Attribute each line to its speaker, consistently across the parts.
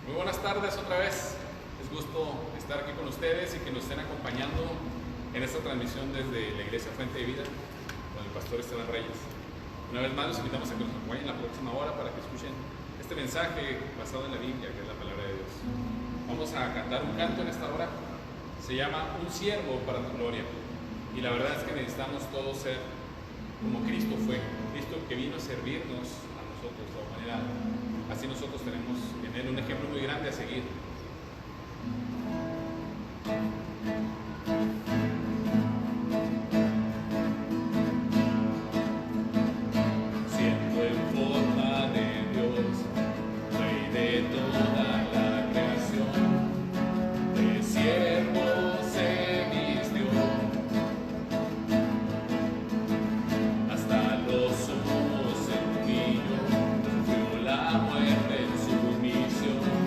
Speaker 1: Muy buenas tardes otra vez. Es gusto estar aquí con ustedes y que nos estén acompañando en esta transmisión desde la Iglesia Fuente de Vida con el pastor Esteban Reyes. Una vez más los invitamos a que nos acompañen la próxima hora para que escuchen este mensaje basado en la Biblia, que es la palabra de Dios. Vamos a cantar un canto en esta hora. Se llama Un siervo para tu gloria. Y la verdad es que necesitamos todos ser como Cristo fue. Cristo que vino a servirnos a nosotros, la humanidad. Así nosotros tenemos en Él un ejemplo muy grande a seguir. Siendo en forma de Dios, Rey de toda la creación, de siervo se vistió, hasta los sumos se humilló, sufrió la muerte en su misión.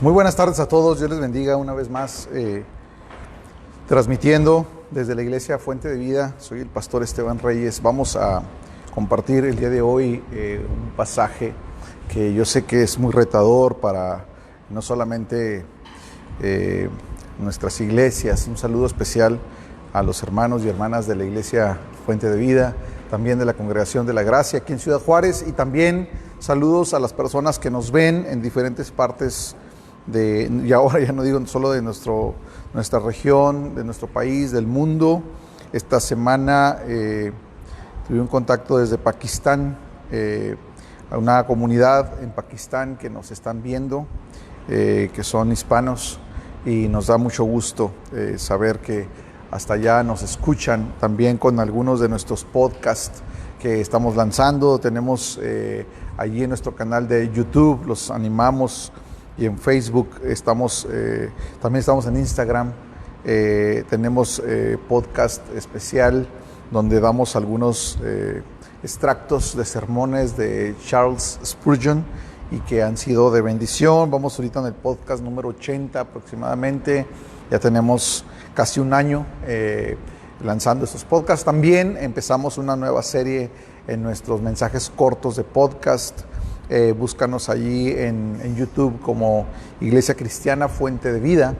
Speaker 2: Muy buenas tardes a todos, Dios les bendiga una vez más, transmitiendo desde la Iglesia Fuente de Vida. Soy el pastor Esteban Reyes. Vamos a compartir el día de hoy un pasaje que yo sé que es muy retador para no solamente nuestras iglesias. Un saludo especial a los hermanos y hermanas de la Iglesia Fuente de Vida, también de la Congregación de la Gracia aquí en Ciudad Juárez, y también saludos a las personas que nos ven en diferentes partes y ahora ya no digo solo de nuestra región, de nuestro país, del mundo. Esta semana tuve un contacto desde Pakistán, a una comunidad en Pakistán que nos están viendo, que son hispanos, y nos da mucho gusto saber que hasta allá nos escuchan, también con algunos de nuestros podcasts que estamos lanzando. Tenemos allí en nuestro canal de YouTube, los animamos, y en Facebook también estamos en Instagram. Tenemos podcast especial donde damos algunos extractos de sermones de Charles Spurgeon y que han sido de bendición. Vamos ahorita en el podcast número 80 aproximadamente. Ya tenemos casi un año lanzando estos podcasts. También empezamos una nueva serie en nuestros mensajes cortos de podcast. Búscanos allí en YouTube como Iglesia Cristiana Fuente de Vida,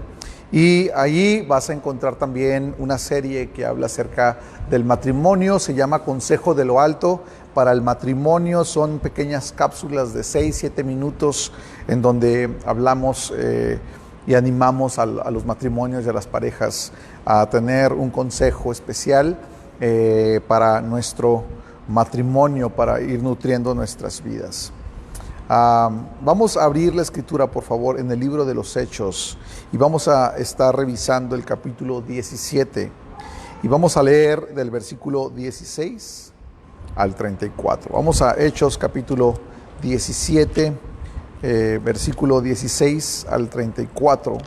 Speaker 2: y allí vas a encontrar también una serie que habla acerca del matrimonio. Se llama Consejo de lo Alto para el Matrimonio. Son pequeñas cápsulas de 6-7 minutos en donde hablamos y animamos a los matrimonios y a las parejas a tener un consejo especial para nuestro matrimonio, para ir nutriendo nuestras vidas. Vamos a abrir la escritura, por favor, en el libro de los Hechos, y vamos a estar revisando el capítulo 17, y vamos a leer del versículo 16 al 34. Vamos a Hechos capítulo 17, versículo 16 al 34,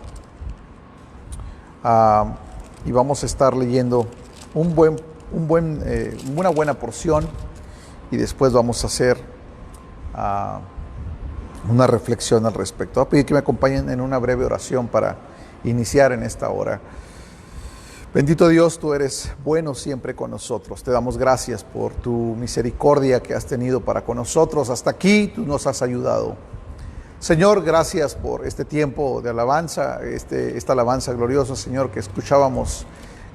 Speaker 2: y vamos a estar leyendo una buena porción, y después vamos a hacer una reflexión al respecto. Voy a pedir que me acompañen en una breve oración para iniciar en esta hora. Bendito Dios, tú eres bueno siempre con nosotros. Te damos gracias por tu misericordia que has tenido para con nosotros. Hasta aquí tú nos has ayudado. Señor, gracias por este tiempo de alabanza, esta alabanza gloriosa, Señor, que escuchábamos,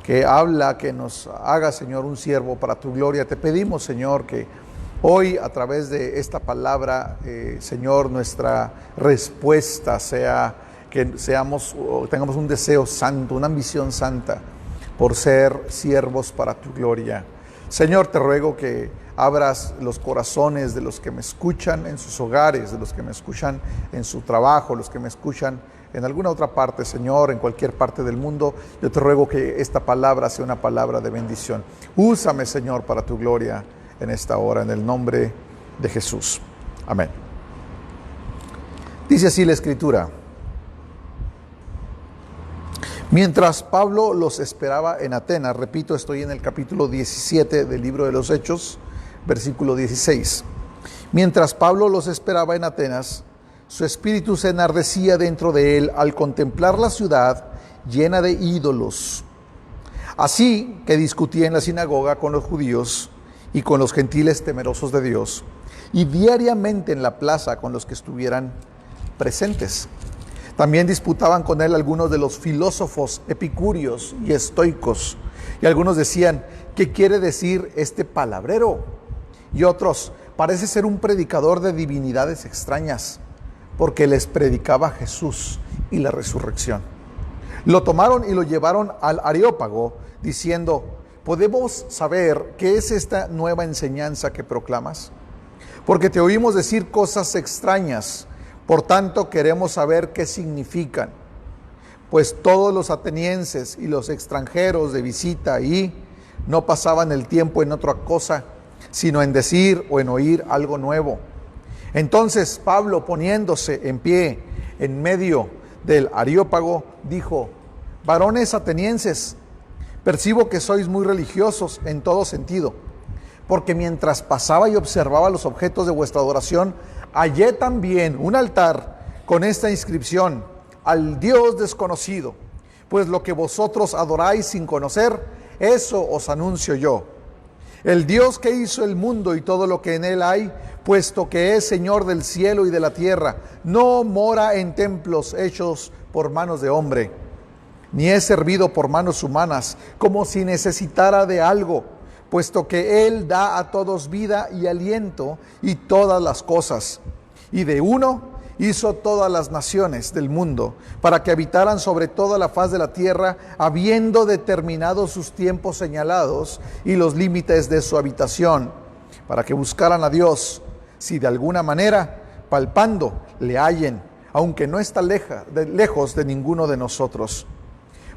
Speaker 2: que habla, que nos haga, Señor, un siervo para tu gloria. Te pedimos, Señor, que hoy, a través de esta palabra, Señor, nuestra respuesta sea que tengamos un deseo santo, una ambición santa por ser siervos para tu gloria. Señor, te ruego que abras los corazones de los que me escuchan en sus hogares, de los que me escuchan en su trabajo, los que me escuchan en alguna otra parte, Señor, en cualquier parte del mundo. Yo te ruego que esta palabra sea una palabra de bendición. Úsame, Señor, para tu gloria en esta hora, en el nombre de Jesús. Amén. Dice así la Escritura: mientras Pablo los esperaba en Atenas, repito, estoy en el capítulo 17 del libro de los Hechos, versículo 16. Mientras Pablo los esperaba en Atenas, su espíritu se enardecía dentro de él al contemplar la ciudad llena de ídolos. Así que discutía en la sinagoga con los judíos y con los gentiles temerosos de Dios, y diariamente en la plaza con los que estuvieran presentes. También disputaban con él algunos de los filósofos epicúreos y estoicos, y algunos decían: ¿qué quiere decir este palabrero? Y otros: parece ser un predicador de divinidades extrañas, porque les predicaba Jesús y la resurrección. Lo tomaron y lo llevaron al Areópago, diciendo: ¿podemos saber qué es esta nueva enseñanza que proclamas? Porque te oímos decir cosas extrañas, por tanto queremos saber qué significan. Pues todos los atenienses y los extranjeros de visita ahí no pasaban el tiempo en otra cosa, sino en decir o en oír algo nuevo. Entonces Pablo, poniéndose en pie en medio del Areópago, dijo: varones atenienses, percibo que sois muy religiosos en todo sentido, porque mientras pasaba y observaba los objetos de vuestra adoración, hallé también un altar con esta inscripción: al Dios desconocido, pues lo que vosotros adoráis sin conocer, eso os anuncio yo. El Dios que hizo el mundo y todo lo que en él hay, puesto que es Señor del cielo y de la tierra, no mora en templos hechos por manos de hombre, ni es servido por manos humanas, como si necesitara de algo, puesto que Él da a todos vida y aliento y todas las cosas. Y de uno hizo todas las naciones del mundo, para que habitaran sobre toda la faz de la tierra, habiendo determinado sus tiempos señalados y los límites de su habitación, para que buscaran a Dios, si de alguna manera, palpando, le hallen, aunque no está lejos de ninguno de nosotros.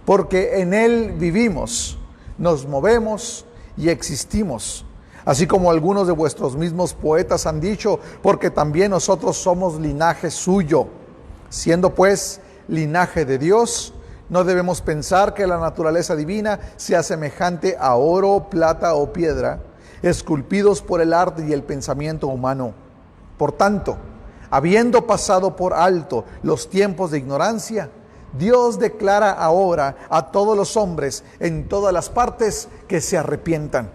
Speaker 2: Porque en Él vivimos, nos movemos y existimos, así como algunos de vuestros mismos poetas han dicho, porque también nosotros somos linaje suyo. Siendo pues linaje de Dios, no debemos pensar que la naturaleza divina sea semejante a oro, plata o piedra, esculpidos por el arte y el pensamiento humano. Por tanto, habiendo pasado por alto los tiempos de ignorancia, Dios declara ahora a todos los hombres en todas las partes que se arrepientan.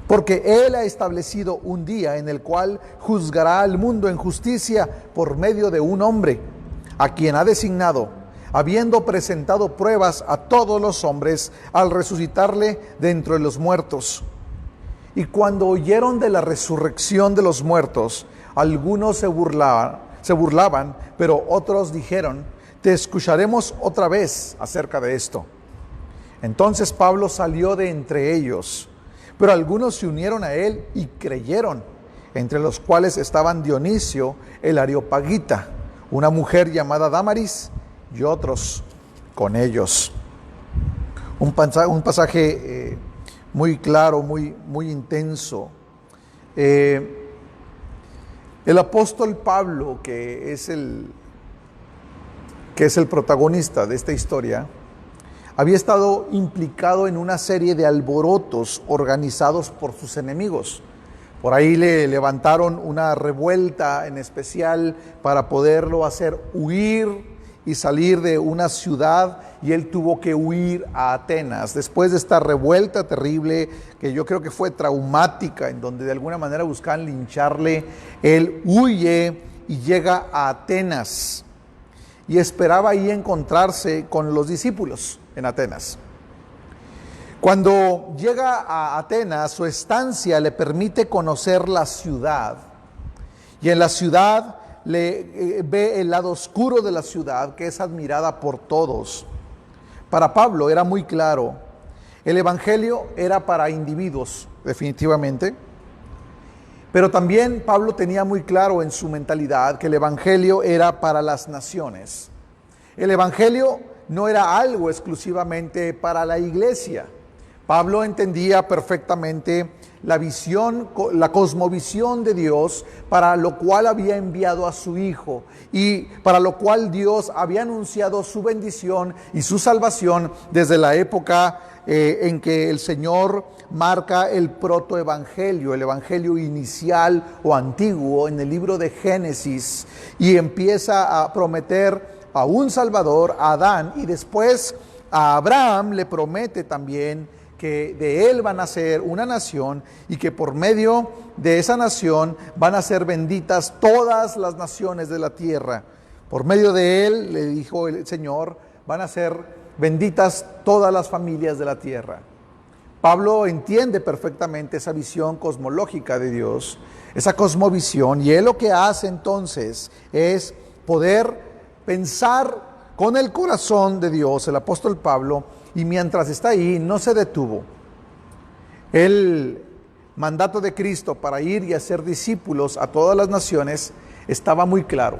Speaker 2: Porque Él ha establecido un día en el cual juzgará al mundo en justicia por medio de un hombre, a quien ha designado, habiendo presentado pruebas a todos los hombres al resucitarle de entre los muertos. Y cuando oyeron de la resurrección de los muertos, algunos se burlaban, pero otros dijeron: te escucharemos otra vez acerca de esto. Entonces Pablo salió de entre ellos, pero algunos se unieron a él y creyeron, entre los cuales estaban Dionisio el Areopagita, una mujer llamada Dámaris, y otros con ellos. Un pasaje muy claro, muy intenso. El apóstol Pablo, que es el protagonista de esta historia, había estado implicado en una serie de alborotos organizados por sus enemigos. Por ahí le levantaron una revuelta en especial para poderlo hacer huir y salir de una ciudad, y él tuvo que huir a Atenas. Después de esta revuelta terrible, que yo creo que fue traumática, en donde de alguna manera buscaban lincharle, él huye y llega a Atenas. Y esperaba ahí encontrarse con los discípulos en Atenas. Cuando llega a Atenas, su estancia le permite conocer la ciudad. Y en la ciudad ve el lado oscuro de la ciudad, que es admirada por todos. Para Pablo era muy claro, el evangelio era para individuos, definitivamente. Pero también Pablo tenía muy claro en su mentalidad que el evangelio era para las naciones. El evangelio no era algo exclusivamente para la iglesia. Pablo entendía perfectamente la visión, la cosmovisión de Dios, para lo cual había enviado a su Hijo y para lo cual Dios había anunciado su bendición y su salvación desde la época en que el Señor marca el protoevangelio, el evangelio inicial o antiguo en el libro de Génesis, y empieza a prometer a un Salvador, a Adán, y después a Abraham le promete también que de él van a ser una nación y que por medio de esa nación van a ser benditas todas las naciones de la tierra. Por medio de él, le dijo el Señor, van a ser benditas todas las familias de la tierra. Pablo entiende perfectamente esa visión cosmológica de Dios, esa cosmovisión, y él lo que hace entonces es poder pensar con el corazón de Dios, el apóstol Pablo, y mientras está ahí no se detuvo. El mandato de Cristo para ir y hacer discípulos a todas las naciones estaba muy claro.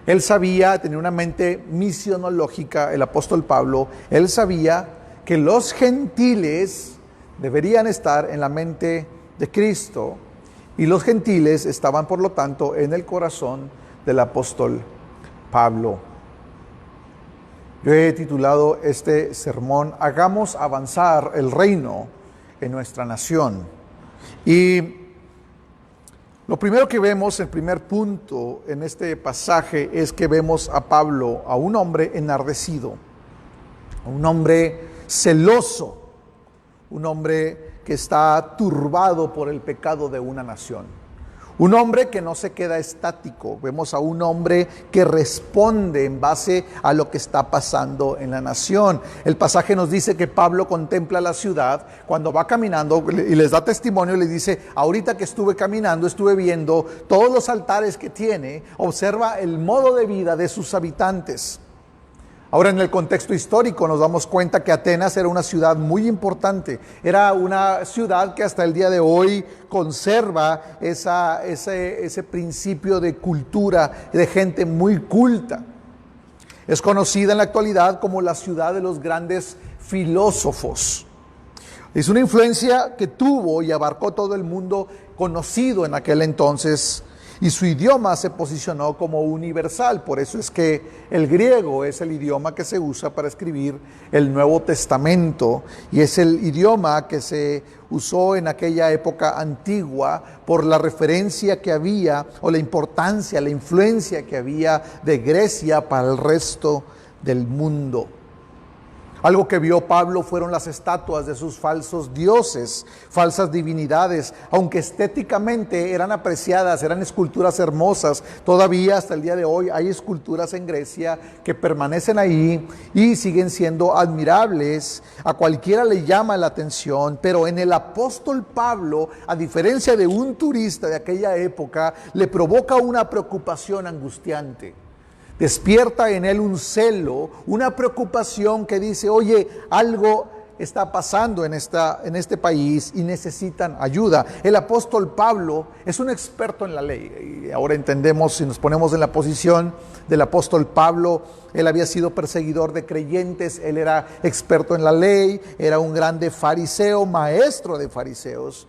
Speaker 2: Él sabía, tenía una mente misionológica, el apóstol Pablo, él sabía que los gentiles deberían estar en la mente de Cristo, y los gentiles estaban por lo tanto en el corazón del apóstol Pablo. Yo he titulado este sermón: Hagamos avanzar el reino en nuestra nación. Y Lo primero que vemos, el primer punto en este pasaje, es que vemos a Pablo, a un hombre enardecido, a un hombre celoso, un hombre que está turbado por el pecado de una nación. Un hombre que no se queda estático. Vemos a un hombre que responde en base a lo que está pasando en la nación. El pasaje nos dice que Pablo contempla la ciudad cuando va caminando y les da testimonio. Le dice: ahorita que estuve caminando, estuve viendo todos los altares que tiene. Observa el modo de vida de sus habitantes. Ahora, en el contexto histórico nos damos cuenta que Atenas era una ciudad muy importante. Era una ciudad que hasta el día de hoy conserva ese principio de cultura, de gente muy culta. Es conocida en la actualidad como la ciudad de los grandes filósofos. Es una influencia que tuvo y abarcó todo el mundo conocido en aquel entonces. Y su idioma se posicionó como universal. Por eso es que el griego es el idioma que se usa para escribir el Nuevo Testamento. Y es el idioma que se usó en aquella época antigua por la referencia que había, o la importancia, la influencia que había de Grecia para el resto del mundo. Algo que vio Pablo fueron las estatuas de sus falsos dioses, falsas divinidades. Aunque estéticamente eran apreciadas, eran esculturas hermosas, todavía hasta el día de hoy hay esculturas en Grecia que permanecen ahí y siguen siendo admirables. A cualquiera le llama la atención, pero en el apóstol Pablo, a diferencia de un turista de aquella época, le provoca una preocupación angustiante. Despierta en él un celo, una preocupación que dice: oye, algo está pasando en este país y necesitan ayuda. El apóstol Pablo es un experto en la ley. Y ahora entendemos, si nos ponemos en la posición del apóstol Pablo, él había sido perseguidor de creyentes, él era experto en la ley, era un grande fariseo, maestro de fariseos.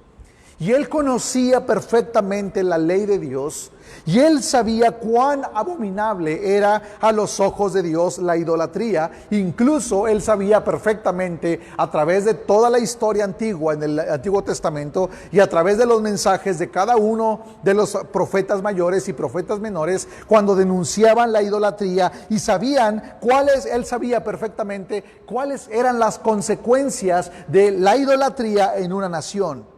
Speaker 2: Y él conocía perfectamente la ley de Dios, y él sabía cuán abominable era a los ojos de Dios la idolatría. Incluso él sabía perfectamente, a través de toda la historia antigua en el Antiguo Testamento y a través de los mensajes de cada uno de los profetas mayores y profetas menores, cuando denunciaban la idolatría, y él sabía perfectamente cuáles eran las consecuencias de la idolatría en una nación.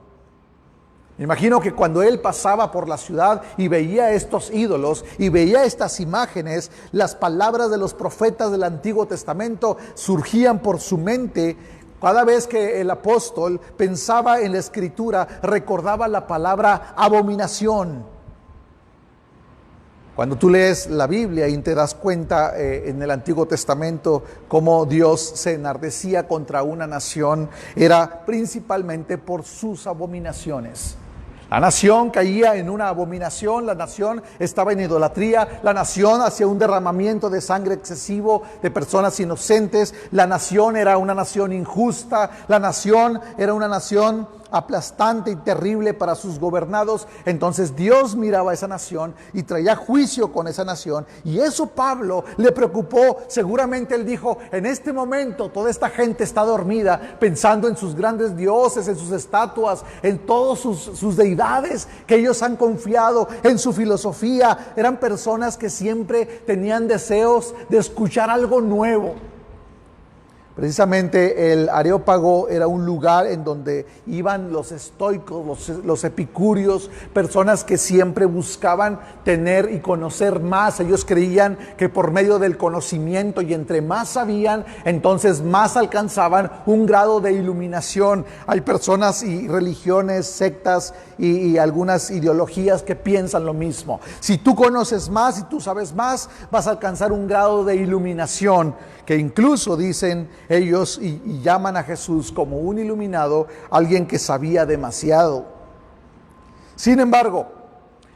Speaker 2: Me imagino que cuando él pasaba por la ciudad y veía estos ídolos y veía estas imágenes, las palabras de los profetas del Antiguo Testamento surgían por su mente. Cada vez que el apóstol pensaba en la Escritura, recordaba la palabra abominación. Cuando tú lees la Biblia y te das cuenta en el Antiguo Testamento cómo Dios se enardecía contra una nación, era principalmente por sus abominaciones. La nación caía en una abominación, la nación estaba en idolatría, la nación hacía un derramamiento de sangre excesivo de personas inocentes, la nación era una nación injusta, la nación era una nación aplastante y terrible para sus gobernados. Entonces Dios miraba a esa nación y traía juicio con esa nación, y eso Pablo le preocupó. Seguramente él dijo: en este momento toda esta gente está dormida, pensando en sus grandes dioses, en sus estatuas, en todos sus deidades que ellos han confiado, en su filosofía. Eran personas que siempre tenían deseos de escuchar algo nuevo. Precisamente el Areópago era un lugar en donde iban los estoicos, los epicúreos, personas que siempre buscaban tener y conocer más. Ellos creían que por medio del conocimiento, y entre más sabían, entonces más alcanzaban un grado de iluminación. Hay personas y religiones, sectas y algunas ideologías que piensan lo mismo. Si tú conoces más, si tú sabes más, vas a alcanzar un grado de iluminación, que incluso dicen ellos y llaman a Jesús como un iluminado, alguien que sabía demasiado. Sin embargo,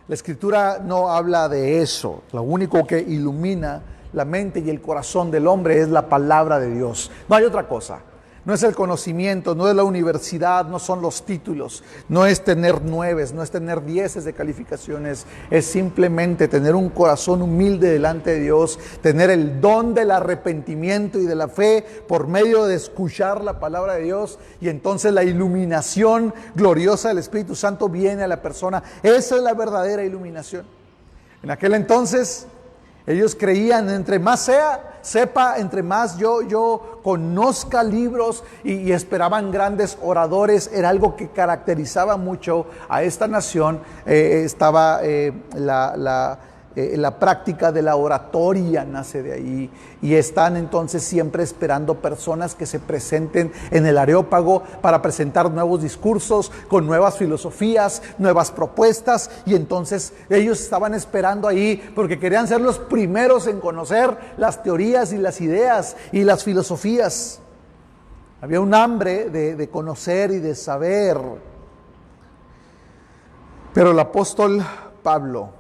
Speaker 2: la Escritura no habla de eso. Lo único que ilumina la mente y el corazón del hombre es la palabra de Dios. No hay otra cosa. No es el conocimiento, no es la universidad, no son los títulos, no es tener 9, no es tener 10 de calificaciones, es simplemente tener un corazón humilde delante de Dios, tener el don del arrepentimiento y de la fe por medio de escuchar la palabra de Dios, y entonces la iluminación gloriosa del Espíritu Santo viene a la persona. Esa es la verdadera iluminación. En aquel entonces ellos creían, entre más sepa, entre más yo conozca libros, y esperaban grandes oradores. Era algo que caracterizaba mucho a esta nación. Estaba la práctica de la oratoria, nace de ahí, y están entonces siempre esperando personas que se presenten en el Areópago para presentar nuevos discursos con nuevas filosofías, nuevas propuestas, y entonces ellos estaban esperando ahí porque querían ser los primeros en conocer las teorías y las ideas y las filosofías. Había un hambre de conocer y de saber. Pero el apóstol Pablo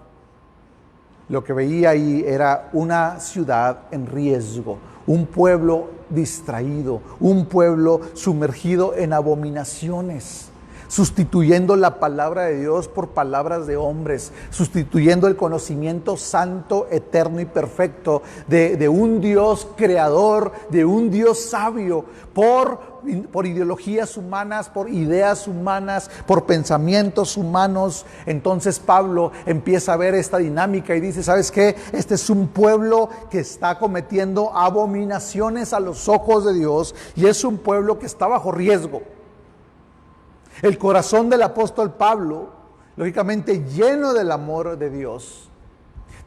Speaker 2: lo que veía ahí era una ciudad en riesgo, un pueblo distraído, un pueblo sumergido en abominaciones, sustituyendo la palabra de Dios por palabras de hombres, sustituyendo el conocimiento santo, eterno y perfecto de un Dios creador, de un Dios sabio, por ideologías humanas, por ideas humanas, por pensamientos humanos. Entonces Pablo empieza a ver esta dinámica y dice: ¿sabes qué? Este es un pueblo que está cometiendo abominaciones a los ojos de Dios, y es un pueblo que está bajo riesgo. El corazón del apóstol Pablo, lógicamente lleno del amor de Dios,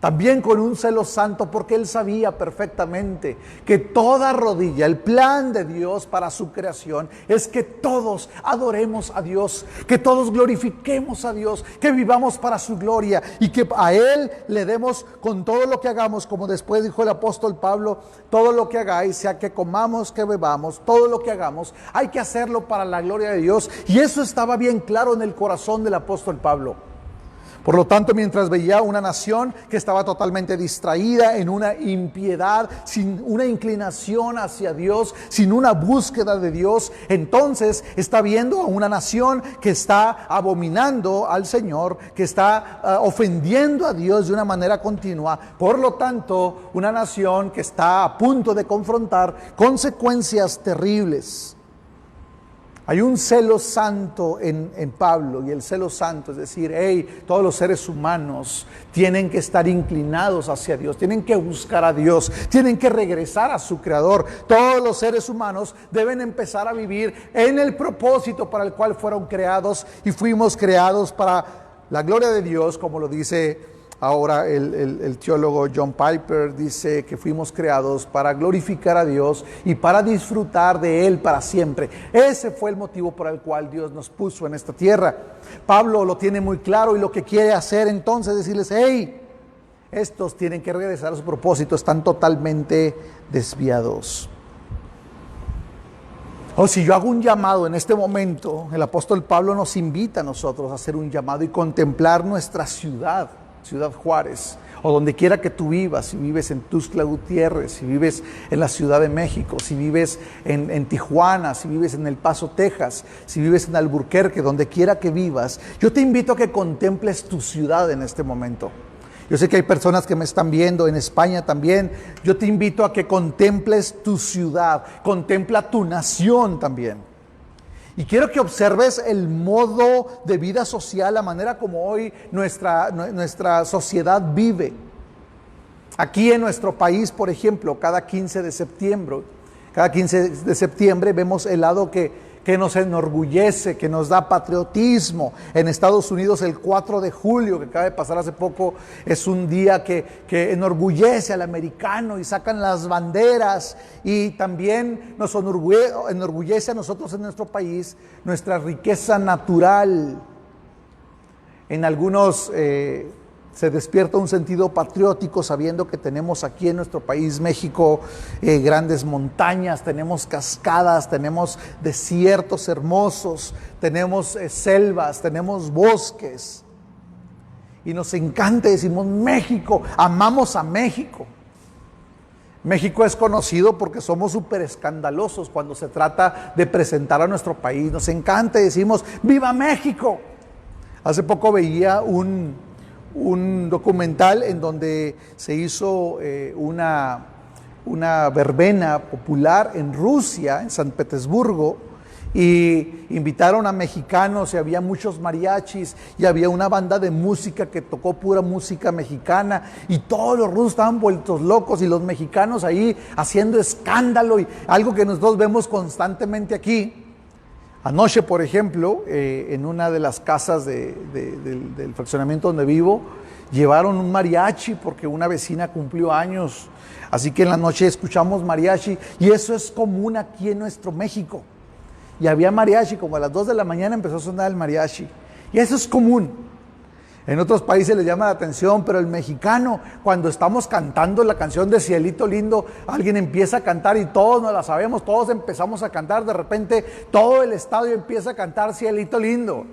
Speaker 2: también con un celo santo, porque él sabía perfectamente que toda rodilla, el plan de Dios para su creación es que todos adoremos a Dios, que todos glorifiquemos a Dios, que vivamos para su gloria, y que a Él le demos con todo lo que hagamos, como después dijo el apóstol Pablo: todo lo que hagáis, sea que comamos, que bebamos, todo lo que hagamos, hay que hacerlo para la gloria de Dios. Y eso estaba bien claro en el corazón del apóstol Pablo. Por lo tanto, mientras veía una nación que estaba totalmente distraída en una impiedad, sin una inclinación hacia Dios, sin una búsqueda de Dios, entonces está viendo a una nación que está abominando al Señor, que está ofendiendo a Dios de una manera continua. Por lo tanto, una nación que está a punto de confrontar consecuencias terribles. Hay un celo santo en Pablo, y el celo santo es decir: todos los seres humanos tienen que estar inclinados hacia Dios, tienen que buscar a Dios, tienen que regresar a su Creador. Todos los seres humanos deben empezar a vivir en el propósito para el cual fueron creados, y fuimos creados para la gloria de Dios, como lo dice ahora el teólogo John Piper. Dice que fuimos creados para glorificar a Dios y para disfrutar de Él para siempre. Ese fue el motivo por el cual Dios nos puso en esta tierra. Pablo lo tiene muy claro, y lo que quiere hacer entonces es decirles: estos tienen que regresar a su propósito, están totalmente desviados. Si yo hago un llamado en este momento, el apóstol Pablo nos invita a nosotros a hacer un llamado y contemplar nuestra ciudad Juárez, o donde quiera que tú vivas. Si vives en Tuxtla Gutiérrez, si vives en la Ciudad de México, si vives en Tijuana, si vives en El Paso, Texas, si vives en Albuquerque, donde quiera que vivas, yo te invito a que contemples tu ciudad en este momento. Yo sé que hay personas que me están viendo en España también. Yo te invito a que contemples tu ciudad, contempla tu nación también. Y quiero que observes el modo de vida social, la manera como hoy nuestra sociedad vive. Aquí en nuestro país, por ejemplo, cada 15 de septiembre vemos el lado que nos enorgullece, que nos da patriotismo. En Estados Unidos, el 4 de julio, que acaba de pasar hace poco, es un día que enorgullece al americano, y sacan las banderas. Y también nos enorgullece a nosotros en nuestro país nuestra riqueza natural. En algunos se despierta un sentido patriótico sabiendo que tenemos aquí en nuestro país, México, grandes montañas, tenemos cascadas, tenemos desiertos hermosos, tenemos selvas, tenemos bosques. Y nos encanta, decimos: México, amamos a México. México es conocido porque somos súper escandalosos cuando se trata de presentar a nuestro país. Nos encanta y decimos, ¡viva México! Hace poco veía un documental en donde se hizo una verbena popular en Rusia, en San Petersburgo, y invitaron a mexicanos y había muchos mariachis y había una banda de música que tocó pura música mexicana y todos los rusos estaban vueltos locos y los mexicanos ahí haciendo escándalo, y algo que nosotros vemos constantemente aquí. Anoche, por ejemplo, en una de las casas del fraccionamiento donde vivo, llevaron un mariachi porque una vecina cumplió años. Así que en la noche escuchamos mariachi y eso es común aquí en nuestro México. Y había mariachi, como a las 2 de la mañana empezó a sonar el mariachi. Y eso es común. En otros países les llama la atención, pero el mexicano, cuando estamos cantando la canción de Cielito Lindo, alguien empieza a cantar y todos nos la sabemos, todos empezamos a cantar, de repente todo el estadio empieza a cantar Cielito Lindo.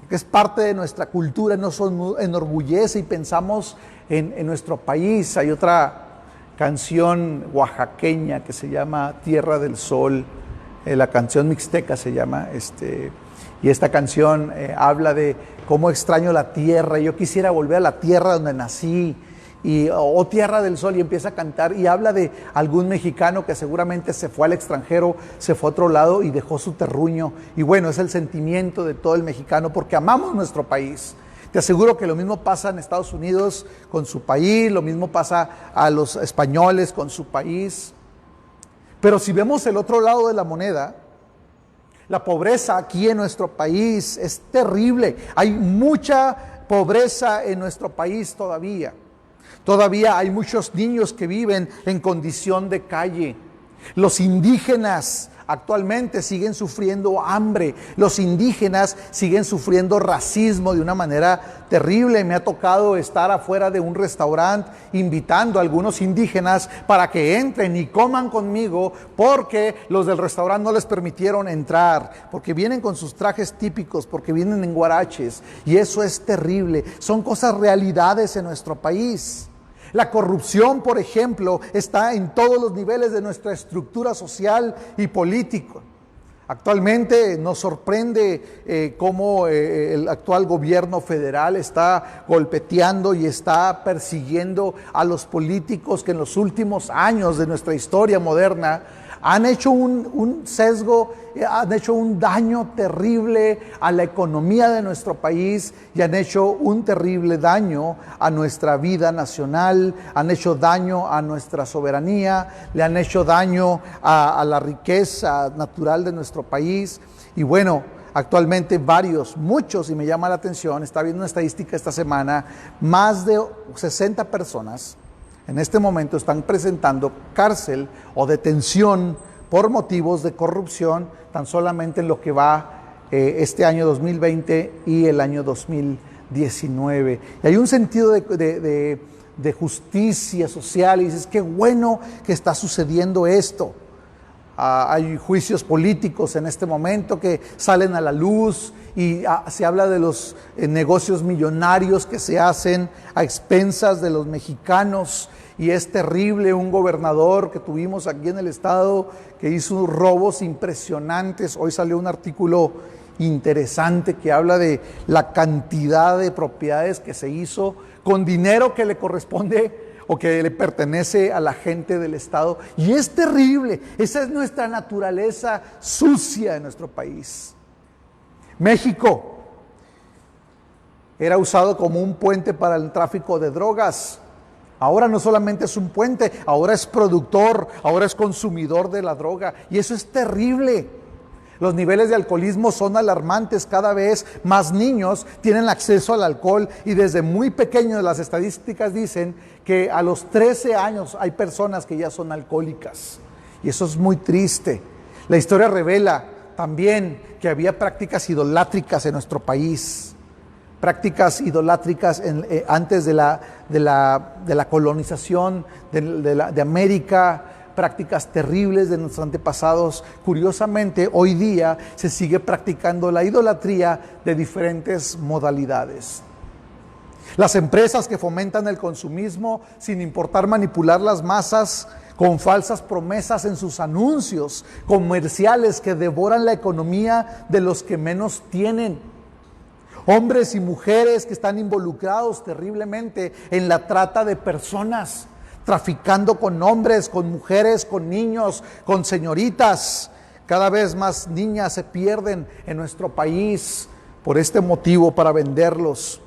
Speaker 2: Que es parte de nuestra cultura, nos enorgullece y pensamos en nuestro país. Hay otra canción oaxaqueña que se llama Tierra del Sol, la canción mixteca se llama, y esta canción habla de cómo extraño la tierra, yo quisiera volver a la tierra donde nací, o Tierra del Sol, y empieza a cantar y habla de algún mexicano que seguramente se fue al extranjero, se fue a otro lado y dejó su terruño, y bueno, es el sentimiento de todo el mexicano porque amamos nuestro país. Te aseguro que lo mismo pasa en Estados Unidos con su país, lo mismo pasa a los españoles con su país. Pero si vemos el otro lado de la moneda, la pobreza aquí en nuestro país es terrible. Hay mucha pobreza en nuestro país todavía. Todavía hay muchos niños que viven en condición de calle. Los indígenas actualmente siguen sufriendo hambre. Los indígenas siguen sufriendo racismo de una manera terrible. Me ha tocado estar afuera de un restaurante invitando a algunos indígenas para que entren y coman conmigo porque los del restaurante no les permitieron entrar, porque vienen con sus trajes típicos, porque vienen en guaraches, y eso es terrible. Son cosas, realidades en nuestro país. La corrupción, por ejemplo, está en todos los niveles de nuestra estructura social y política. Actualmente nos sorprende cómo el actual gobierno federal está golpeteando y está persiguiendo a los políticos que en los últimos años de nuestra historia moderna han hecho un sesgo, han hecho un daño terrible a la economía de nuestro país y han hecho un terrible daño a nuestra vida nacional, han hecho daño a nuestra soberanía, le han hecho daño a la riqueza natural de nuestro país. Y bueno, actualmente muchos, y me llama la atención, está viendo una estadística esta semana, más de 60 personas en este momento están presentando cárcel o detención por motivos de corrupción, tan solamente en lo que va este año 2020 y el año 2019. Y hay un sentido de justicia social y dices, qué bueno que está sucediendo esto. Hay juicios políticos en este momento que salen a la luz y se habla de los negocios millonarios que se hacen a expensas de los mexicanos, y es terrible. Un gobernador que tuvimos aquí en el estado que hizo robos impresionantes. Hoy salió un artículo interesante que habla de la cantidad de propiedades que se hizo con dinero que le corresponde o que le pertenece a la gente del estado, y es terrible. Esa es nuestra naturaleza sucia en nuestro país. México era usado como un puente para el tráfico de drogas. Ahora no solamente es un puente, ahora es productor, ahora es consumidor de la droga, y eso es terrible. Los niveles de alcoholismo son alarmantes, cada vez más niños tienen acceso al alcohol y desde muy pequeños las estadísticas dicen que a los 13 años hay personas que ya son alcohólicas, y eso es muy triste. La historia revela también que había prácticas idolátricas en nuestro país, prácticas idolátricas antes de la colonización de América, prácticas terribles de nuestros antepasados. Curiosamente, hoy día se sigue practicando la idolatría de diferentes modalidades. Las empresas que fomentan el consumismo sin importar manipular las masas con falsas promesas en sus anuncios comerciales que devoran la economía de los que menos tienen. Hombres y mujeres que están involucrados terriblemente en la trata de personas, traficando con hombres, con mujeres, con niños, con señoritas. Cada vez más niñas se pierden en nuestro país por este motivo, para venderlos.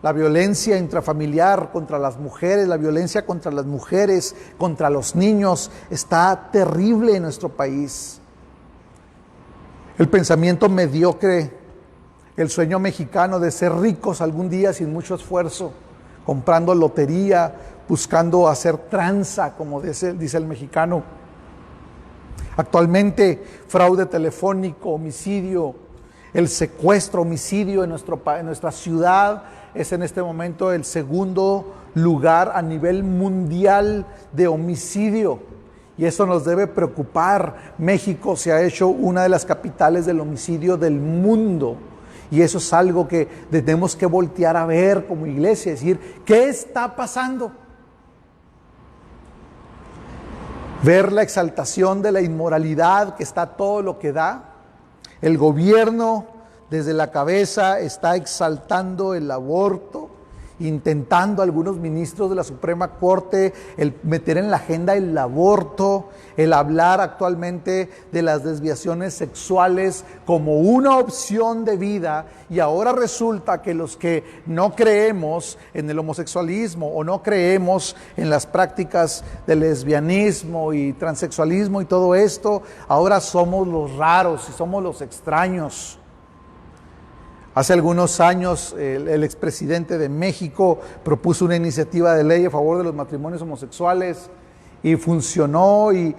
Speaker 2: La violencia intrafamiliar contra las mujeres, la violencia contra las mujeres, contra los niños, está terrible en nuestro país. El pensamiento mediocre, el sueño mexicano de ser ricos algún día sin mucho esfuerzo, comprando lotería, buscando hacer tranza, como dice el mexicano. Actualmente, fraude telefónico, homicidio, el secuestro, homicidio en nuestra ciudad es en este momento el segundo lugar a nivel mundial de homicidio. Y eso nos debe preocupar. México se ha hecho una de las capitales del homicidio del mundo. Y eso es algo que tenemos que voltear a ver como iglesia, decir, ¿qué está pasando? Ver la exaltación de la inmoralidad que está todo lo que da. El gobierno desde la cabeza está exaltando el aborto, intentando algunos ministros de la Suprema Corte el meter en la agenda el aborto, el hablar actualmente de las desviaciones sexuales como una opción de vida, y ahora resulta que los que no creemos en el homosexualismo o no creemos en las prácticas del lesbianismo y transexualismo y todo esto, ahora somos los raros y somos los extraños. Hace algunos años el expresidente de México propuso una iniciativa de ley a favor de los matrimonios homosexuales y funcionó, y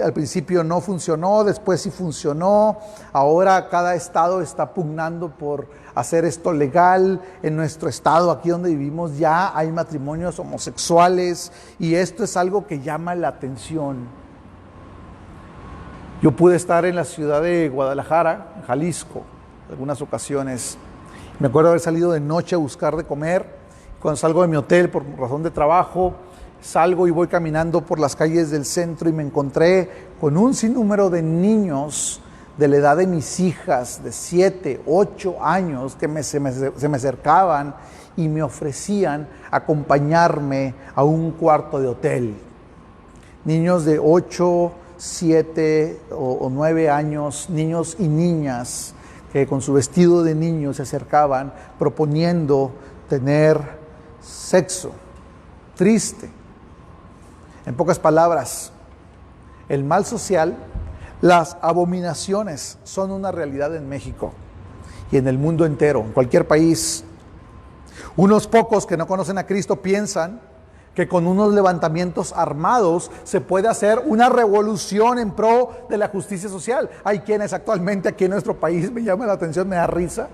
Speaker 2: al principio no funcionó, después sí funcionó. Ahora cada estado está pugnando por hacer esto legal. En nuestro estado, aquí donde vivimos, ya hay matrimonios homosexuales y esto es algo que llama la atención. Yo pude estar en la ciudad de Guadalajara, en Jalisco, algunas ocasiones. Me acuerdo haber salido de noche a buscar de comer. Cuando salgo de mi hotel por razón de trabajo, salgo y voy caminando por las calles del centro y me encontré con un sinnúmero de niños de la edad de mis hijas, de 7, 8 años, que se me acercaban y me ofrecían acompañarme a un cuarto de hotel. Niños de 8, 7 o 9 años, niños y niñas, que con su vestido de niño se acercaban proponiendo tener sexo. Triste. En pocas palabras, el mal social, las abominaciones son una realidad en México y en el mundo entero, en cualquier país. Unos pocos que no conocen a Cristo piensan que con unos levantamientos armados se puede hacer una revolución en pro de la justicia social. Hay quienes actualmente aquí en nuestro país, me llama la atención, me da risa,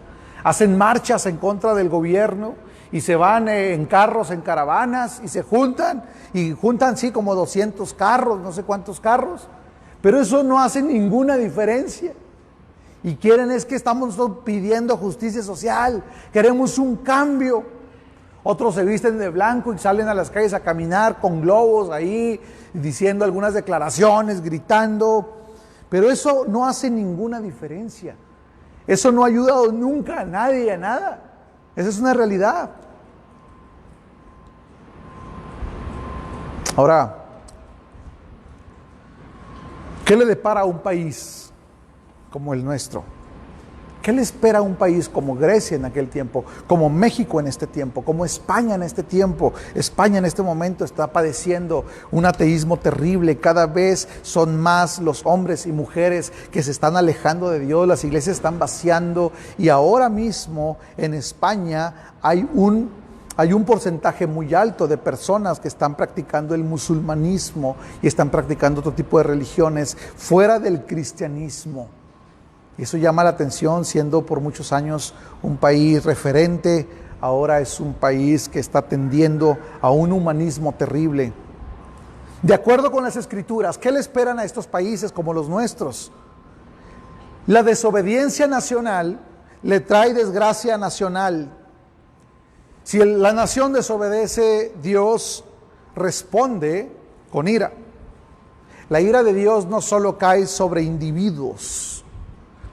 Speaker 2: hacen marchas en contra del gobierno y se van en carros, en caravanas, y se juntan sí como 200 carros, no sé cuántos carros, pero eso no hace ninguna diferencia. Y quieren es que estamos pidiendo justicia social, queremos un cambio. Otros se visten de blanco y salen a las calles a caminar con globos ahí, diciendo algunas declaraciones, gritando. Pero eso no hace ninguna diferencia. Eso no ha ayudado nunca a nadie, a nada. Esa es una realidad. Ahora, ¿qué le depara a un país como el nuestro? ¿Qué le espera a un país como Grecia en aquel tiempo, como México en este tiempo, como España en este tiempo? España en este momento está padeciendo un ateísmo terrible. Cada vez son más los hombres y mujeres que se están alejando de Dios, las iglesias están vaciando, y ahora mismo en España hay un porcentaje muy alto de personas que están practicando el musulmanismo y están practicando otro tipo de religiones fuera del cristianismo. Y eso llama la atención, siendo por muchos años un país referente, ahora es un país que está tendiendo a un humanismo terrible. De acuerdo con las Escrituras, ¿qué le esperan a estos países como los nuestros? La desobediencia nacional le trae desgracia nacional. Si la nación desobedece, Dios responde con ira. La ira de Dios no solo cae sobre individuos,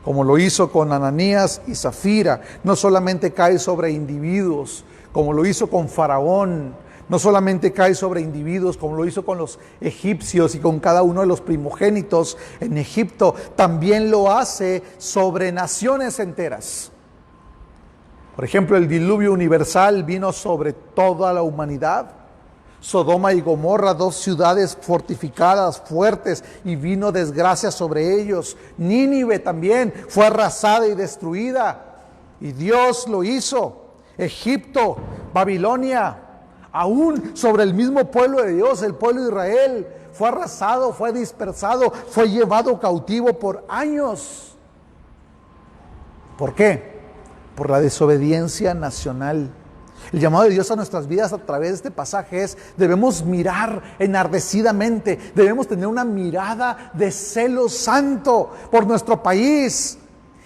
Speaker 2: como lo hizo con Ananías y Zafira, no solamente cae sobre individuos, como lo hizo con Faraón, no solamente cae sobre individuos, como lo hizo con los egipcios y con cada uno de los primogénitos en Egipto, también lo hace sobre naciones enteras. Por ejemplo, el diluvio universal vino sobre toda la humanidad. Sodoma y Gomorra, 2 ciudades fortificadas, fuertes, y vino desgracia sobre ellos. Nínive también fue arrasada y destruida, y Dios lo hizo. Egipto, Babilonia, aún sobre el mismo pueblo de Dios, el pueblo de Israel, fue arrasado, fue dispersado, fue llevado cautivo por años. ¿Por qué? Por la desobediencia nacional. El llamado de Dios a nuestras vidas a través de este pasaje es: debemos mirar enardecidamente, debemos tener una mirada de celo santo por nuestro país.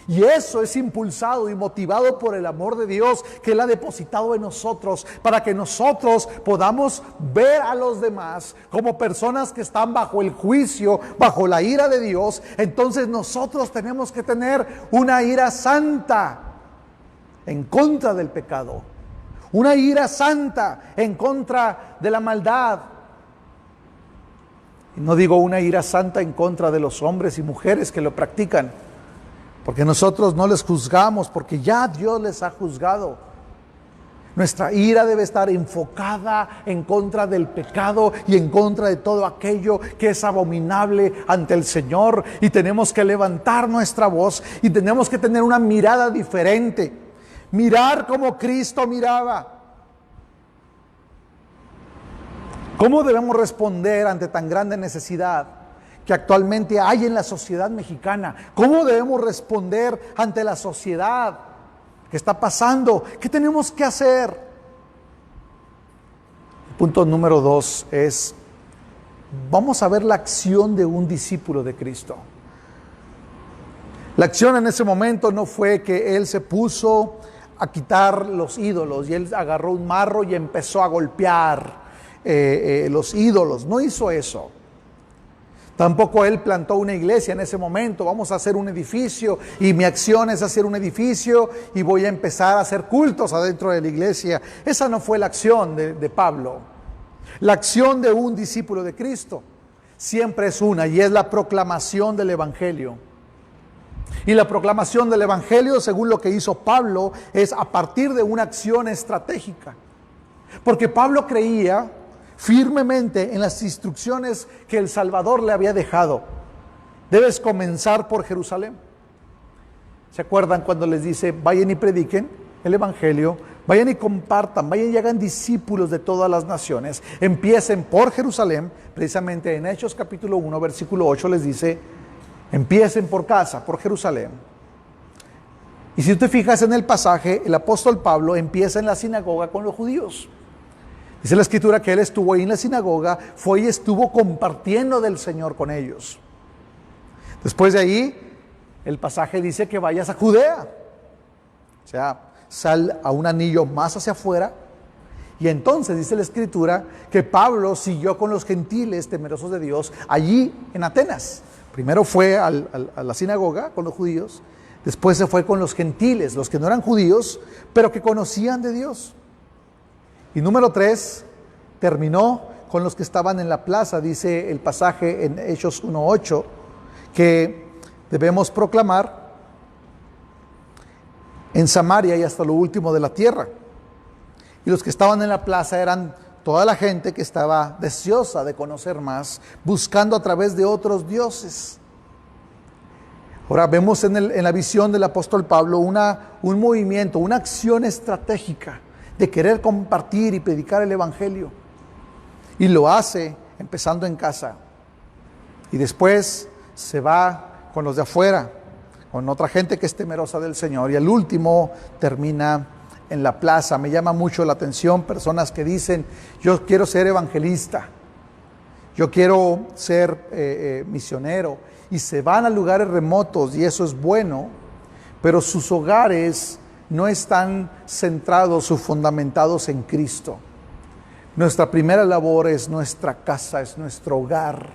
Speaker 2: Y eso es impulsado y motivado por el amor de Dios que Él ha depositado en nosotros, para que nosotros podamos ver a los demás como personas que están bajo el juicio, bajo la ira de Dios. Entonces nosotros tenemos que tener una ira santa en contra del pecado, una ira santa en contra de la maldad. Y no digo una ira santa en contra de los hombres y mujeres que lo practican, porque nosotros no les juzgamos, porque ya Dios les ha juzgado. Nuestra ira debe estar enfocada en contra del pecado y en contra de todo aquello que es abominable ante el Señor. Y tenemos que levantar nuestra voz y tenemos que tener una mirada diferente. Mirar como Cristo miraba. ¿Cómo debemos responder ante tan grande necesidad que actualmente hay en la sociedad mexicana? ¿Cómo debemos responder ante la sociedad que está pasando? ¿Qué tenemos que hacer? Punto número 2 es: vamos a ver la acción de un discípulo de Cristo. La acción en ese momento no fue que él se puso a quitar los ídolos y él agarró un marro y empezó a golpear los ídolos. No hizo eso. Tampoco él plantó una iglesia en ese momento. Vamos a hacer un edificio y mi acción es hacer un edificio y voy a empezar a hacer cultos adentro de la iglesia. Esa no fue la acción de Pablo. La acción de un discípulo de Cristo siempre es una, y es la proclamación del Evangelio. Y la proclamación del Evangelio, según lo que hizo Pablo, es a partir de una acción estratégica. Porque Pablo creía firmemente en las instrucciones que el Salvador le había dejado. Debes comenzar por Jerusalén. ¿Se acuerdan cuando les dice: vayan y prediquen el Evangelio, vayan y compartan, vayan y hagan discípulos de todas las naciones? Empiecen por Jerusalén. Precisamente en Hechos capítulo 1, versículo 8 les dice: empiecen por casa, por Jerusalén. Y si tú te fijas en el pasaje, el apóstol Pablo empieza en la sinagoga con los judíos. Dice la Escritura que él estuvo ahí en la sinagoga, fue y estuvo compartiendo del Señor con ellos. Después de ahí, el pasaje dice que vayas a Judea. O sea, sal a un anillo más hacia afuera. Y entonces dice la Escritura que Pablo siguió con los gentiles temerosos de Dios allí en Atenas. Primero fue a la sinagoga con los judíos, después se fue con los gentiles, los que no eran judíos, pero que conocían de Dios. Y número 3, terminó con los que estaban en la plaza. Dice el pasaje en Hechos 1:8 que debemos proclamar en Samaria y hasta lo último de la tierra. Y los que estaban en la plaza eran toda la gente que estaba deseosa de conocer más, buscando a través de otros dioses. Ahora vemos en la visión del apóstol Pablo un movimiento, una acción estratégica de querer compartir y predicar el Evangelio. Y lo hace empezando en casa. Y después se va con los de afuera, con otra gente que es temerosa del Señor. Y al último termina en la plaza. Me llama mucho la atención personas que dicen: yo quiero ser evangelista, yo quiero ser misionero, y se van a lugares remotos, y eso es bueno, pero sus hogares no están centrados o fundamentados en Cristo. Nuestra primera labor es nuestra casa, es nuestro hogar.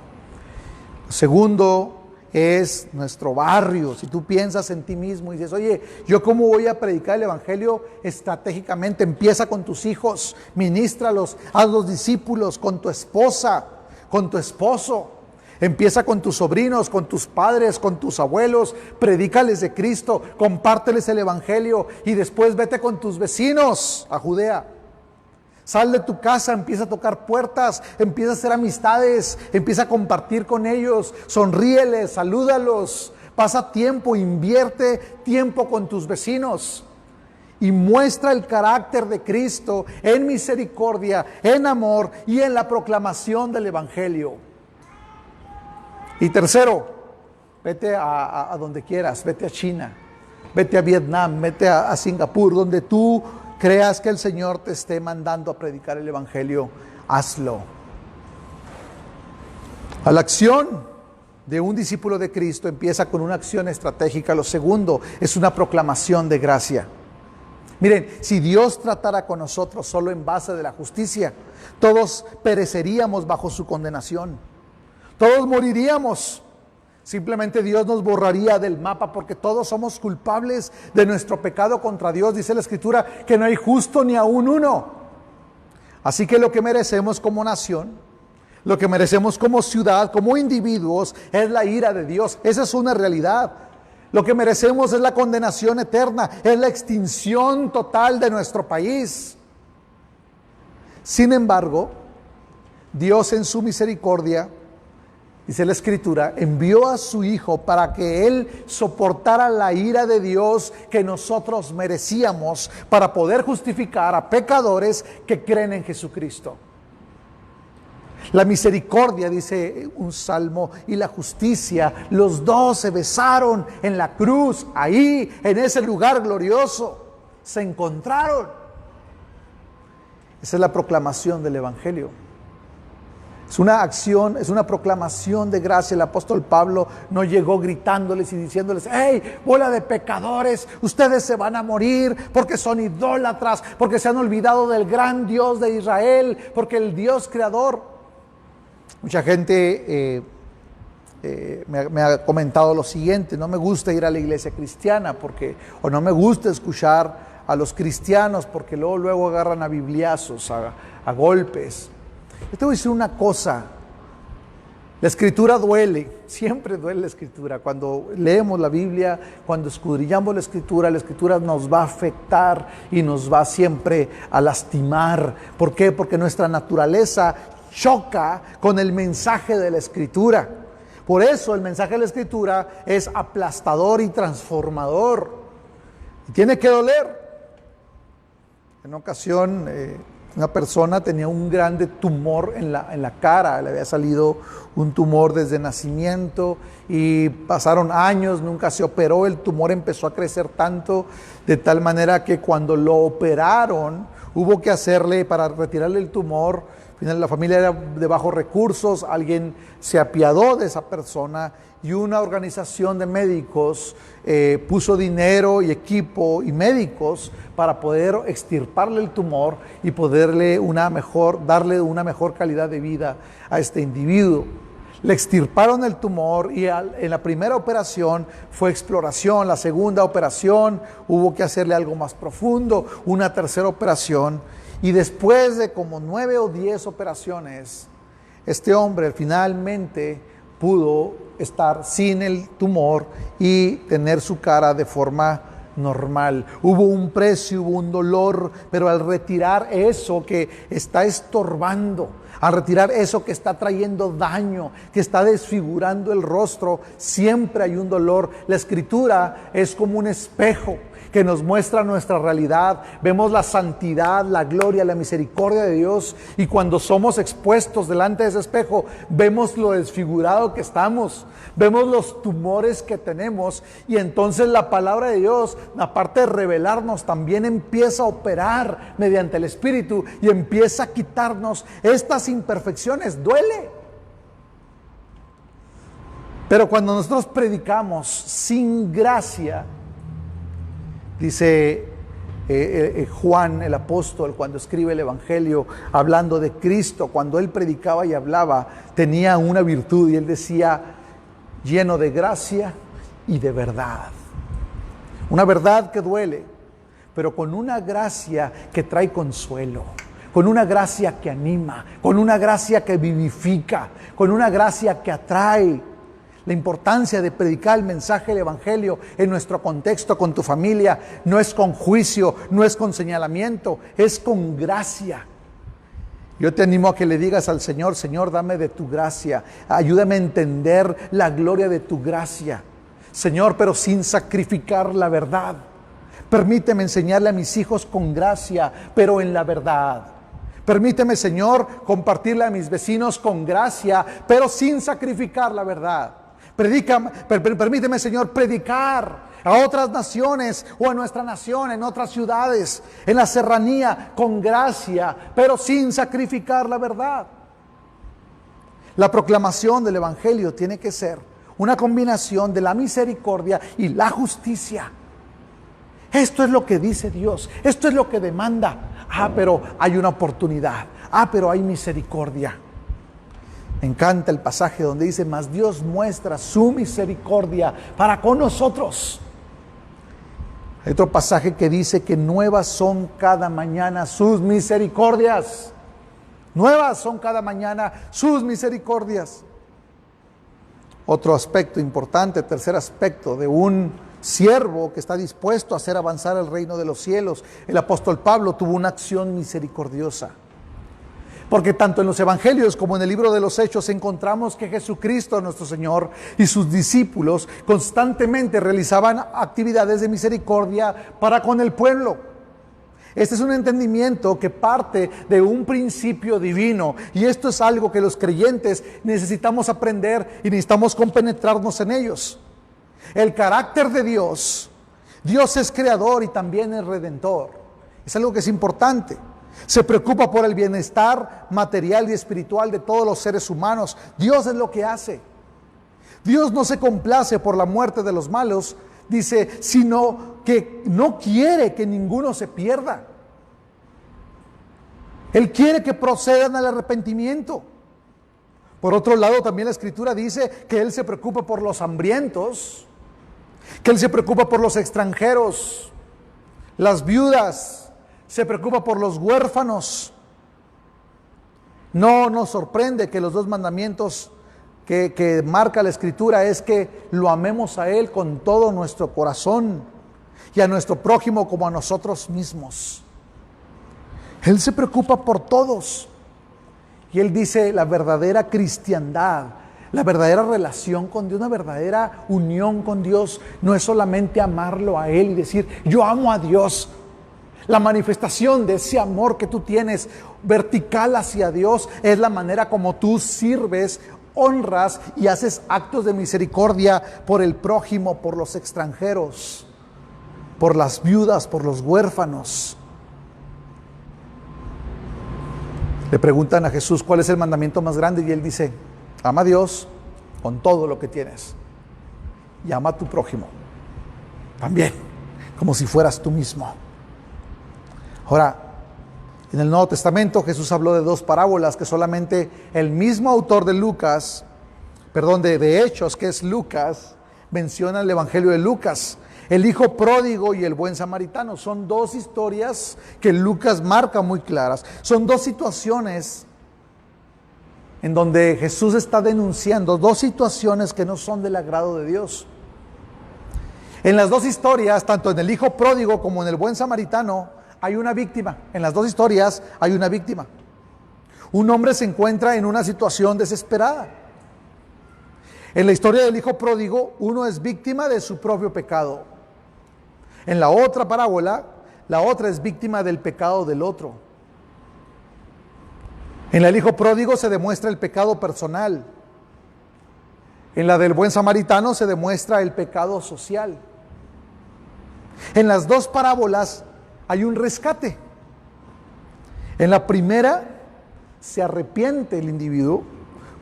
Speaker 2: Segundo, es nuestro barrio. Si tú piensas en ti mismo y dices, oye, ¿yo cómo voy a predicar el evangelio estratégicamente? Empieza con tus hijos, ministralos, haz los discípulos, con tu esposa, con tu esposo. Empieza con tus sobrinos, con tus padres, con tus abuelos, predícales de Cristo, compárteles el evangelio y después vete con tus vecinos a Judea. Sal de tu casa, empieza a tocar puertas, empieza a hacer amistades, empieza a compartir con ellos, sonríeles, salúdalos, pasa tiempo, invierte tiempo con tus vecinos y muestra el carácter de Cristo en misericordia, en amor y en la proclamación del evangelio. Y tercero, vete a donde quieras, vete a China, vete a Vietnam, vete a Singapur, donde tú creas que el Señor te esté mandando a predicar el evangelio, hazlo. A la acción de un discípulo de Cristo empieza con una acción estratégica. Lo segundo es una proclamación de gracia. Miren, si Dios tratara con nosotros solo en base de la justicia, todos pereceríamos bajo su condenación. Todos moriríamos. Simplemente Dios nos borraría del mapa porque todos somos culpables de nuestro pecado contra Dios. Dice la Escritura que no hay justo ni aún uno. Así que lo que merecemos como nación, lo que merecemos como ciudad, como individuos, es la ira de Dios. Esa es una realidad. Lo que merecemos es la condenación eterna, es la extinción total de nuestro país. Sin embargo, Dios en su misericordia, dice la Escritura, envió a su Hijo para que Él soportara la ira de Dios que nosotros merecíamos para poder justificar a pecadores que creen en Jesucristo. La misericordia, dice un salmo, y la justicia, los dos se besaron en la cruz, ahí, en ese lugar glorioso, se encontraron. Esa es la proclamación del evangelio. Es una acción, es una proclamación de gracia. El apóstol Pablo no llegó gritándoles y diciéndoles, ¡hey, bola de pecadores! Ustedes se van a morir porque son idólatras, porque se han olvidado del gran Dios de Israel, porque el Dios creador. Mucha gente me ha comentado lo siguiente: no me gusta ir a la iglesia cristiana o no me gusta escuchar a los cristianos porque luego agarran a bibliazos, a golpes. Yo te voy a decir una cosa, la Escritura duele, siempre duele la Escritura. Cuando leemos la Biblia, cuando escudriñamos la Escritura nos va a afectar y nos va siempre a lastimar. ¿Por qué? Porque nuestra naturaleza choca con el mensaje de la Escritura. Por eso el mensaje de la Escritura es aplastador y transformador. Y tiene que doler. En una ocasión, una persona tenía un grande tumor en la cara, le había salido un tumor desde nacimiento y pasaron años, nunca se operó, el tumor empezó a crecer tanto, de tal manera que cuando lo operaron, hubo que hacerle, para retirarle el tumor, la familia era de bajos recursos, alguien se apiadó de esa persona y una organización de médicos puso dinero y equipo y médicos para poder extirparle el tumor y darle una mejor calidad de vida a este individuo. Le extirparon el tumor y en la primera operación fue exploración, la segunda operación hubo que hacerle algo más profundo, una tercera operación, y después de como 9 o 10 operaciones, este hombre finalmente pudo estar sin el tumor y tener su cara de forma normal. Hubo un precio, hubo un dolor, pero al retirar eso que está estorbando, al retirar eso que está trayendo daño, que está desfigurando el rostro, siempre hay un dolor. La Escritura es como un espejo que nos muestra nuestra realidad. Vemos la santidad, la gloria, la misericordia de Dios, y cuando somos expuestos delante de ese espejo, vemos lo desfigurado que estamos, vemos los tumores que tenemos, y entonces la palabra de Dios, aparte de revelarnos, también empieza a operar mediante el Espíritu y empieza a quitarnos estas imperfecciones. Duele. Pero cuando nosotros predicamos sin gracia, dice Juan el apóstol, cuando escribe el Evangelio hablando de Cristo, cuando él predicaba y hablaba, tenía una virtud y él decía: lleno de gracia y de verdad. Una verdad que duele, pero con una gracia que trae consuelo, con una gracia que anima, con una gracia que vivifica, con una gracia que atrae. La importancia de predicar el mensaje del Evangelio en nuestro contexto, con tu familia, no es con juicio, no es con señalamiento, es con gracia. Yo te animo a que le digas al Señor: Señor, dame de tu gracia, ayúdame a entender la gloria de tu gracia. Señor, pero sin sacrificar la verdad. Permíteme enseñarle a mis hijos con gracia, pero en la verdad. Permíteme, Señor, compartirle a mis vecinos con gracia, pero sin sacrificar la verdad. Permíteme, Señor, predicar a otras naciones o a nuestra nación, en otras ciudades, en la serranía, con gracia, pero sin sacrificar la verdad. La proclamación del Evangelio tiene que ser una combinación de la misericordia y la justicia. Esto es lo que dice Dios, esto es lo que demanda. Pero hay una oportunidad, pero hay misericordia. Me encanta el pasaje donde dice: mas Dios muestra su misericordia para con nosotros. Hay otro pasaje que dice que nuevas son cada mañana sus misericordias. Nuevas son cada mañana sus misericordias. Otro aspecto importante, tercer aspecto de un siervo que está dispuesto a hacer avanzar el reino de los cielos. El apóstol Pablo tuvo una acción misericordiosa. Porque tanto en los evangelios como en el libro de los Hechos encontramos que Jesucristo nuestro Señor y sus discípulos constantemente realizaban actividades de misericordia para con el pueblo. Este es un entendimiento que parte de un principio divino, y esto es algo que los creyentes necesitamos aprender y necesitamos compenetrarnos en ellos. El carácter de Dios. Dios es creador y también es redentor. Es algo que es importante. Se preocupa por el bienestar material y espiritual de todos los seres humanos. Dios es lo que hace. Dios no se complace por la muerte de los malos, dice, sino que no quiere que ninguno se pierda. Él quiere que procedan al arrepentimiento. Por otro lado, también la Escritura dice que Él se preocupa por los hambrientos, que Él se preocupa por los extranjeros, las viudas, se preocupa por los huérfanos. No nos sorprende que los dos mandamientos que marca la Escritura es que lo amemos a Él con todo nuestro corazón y a nuestro prójimo como a nosotros mismos. Él se preocupa por todos. Y Él dice: la verdadera cristiandad, la verdadera relación con Dios, una verdadera unión con Dios, no es solamente amarlo a Él y decir: yo amo a Dios. La manifestación de ese amor que tú tienes vertical hacia Dios es la manera como tú sirves, honras y haces actos de misericordia por el prójimo, por los extranjeros, por las viudas, por los huérfanos. Le preguntan a Jesús cuál es el mandamiento más grande y Él dice: ama a Dios con todo lo que tienes y ama a tu prójimo también, como si fueras tú mismo. Ahora, en el Nuevo Testamento Jesús habló de dos parábolas que solamente el mismo autor de Hechos, que es Lucas, menciona en el Evangelio de Lucas. El hijo pródigo y el buen samaritano son dos historias que Lucas marca muy claras. Son dos situaciones en donde Jesús está denunciando dos situaciones que no son del agrado de Dios. En las dos historias, tanto en el hijo pródigo como en el buen samaritano, hay una víctima. En las dos historias hay una víctima. Un hombre se encuentra en una situación desesperada. En la historia del hijo pródigo, uno es víctima de su propio pecado. En la otra parábola, la otra es víctima del pecado del otro. En el hijo pródigo se demuestra el pecado personal. En la del buen samaritano se demuestra el pecado social. En las dos parábolas hay un rescate. En la primera se arrepiente el individuo,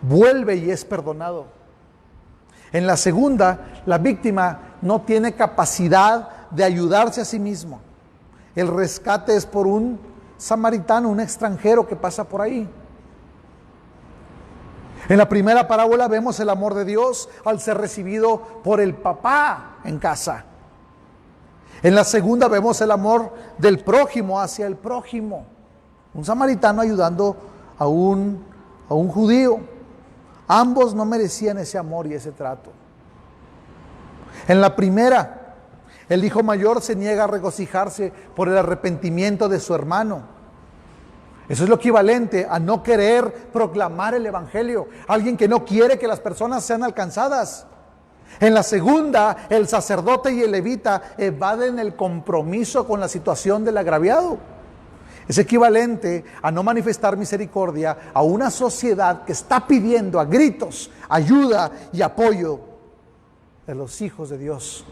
Speaker 2: vuelve y es perdonado. En la segunda, la víctima no tiene capacidad de ayudarse a sí mismo. El rescate es por un samaritano, un extranjero que pasa por ahí. En la primera parábola vemos el amor de Dios al ser recibido por el papá en casa. En la segunda vemos el amor del prójimo hacia el prójimo. Un samaritano ayudando a un judío. Ambos no merecían ese amor y ese trato. En la primera, el hijo mayor se niega a regocijarse por el arrepentimiento de su hermano. Eso es lo equivalente a no querer proclamar el evangelio. Alguien que no quiere que las personas sean alcanzadas. En la segunda, el sacerdote y el levita evaden el compromiso con la situación del agraviado. Es equivalente a no manifestar misericordia a una sociedad que está pidiendo a gritos ayuda y apoyo de los hijos de Dios.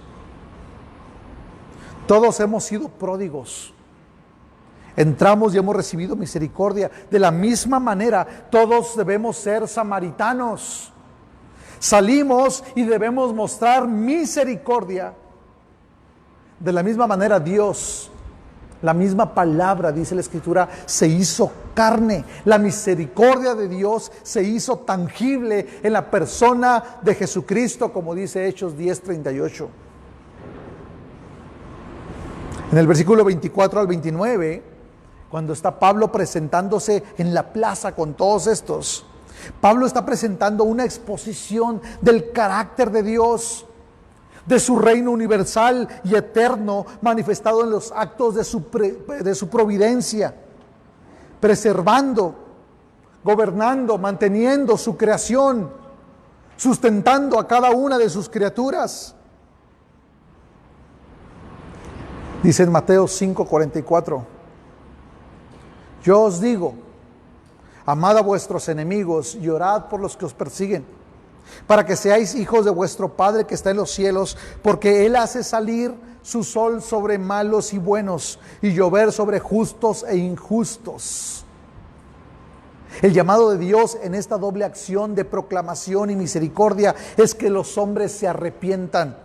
Speaker 2: Todos hemos sido pródigos. Entramos y hemos recibido misericordia. De la misma manera, todos debemos ser samaritanos. Salimos y debemos mostrar misericordia. De la misma manera, Dios, la misma palabra, dice la Escritura, se hizo carne. La misericordia de Dios se hizo tangible en la persona de Jesucristo, como dice Hechos 10:38. En el versículo 24 al 29, cuando está Pablo presentándose en la plaza con todos estos, Pablo está presentando una exposición del carácter de Dios, de su reino universal y eterno manifestado en los actos de su providencia, preservando, gobernando, manteniendo su creación, sustentando a cada una de sus criaturas. Dice en Mateo 5:44, yo os digo, amad a vuestros enemigos y orad por los que os persiguen, para que seáis hijos de vuestro Padre que está en los cielos, porque Él hace salir su sol sobre malos y buenos, y llover sobre justos e injustos. El llamado de Dios en esta doble acción de proclamación y misericordia es que los hombres se arrepientan.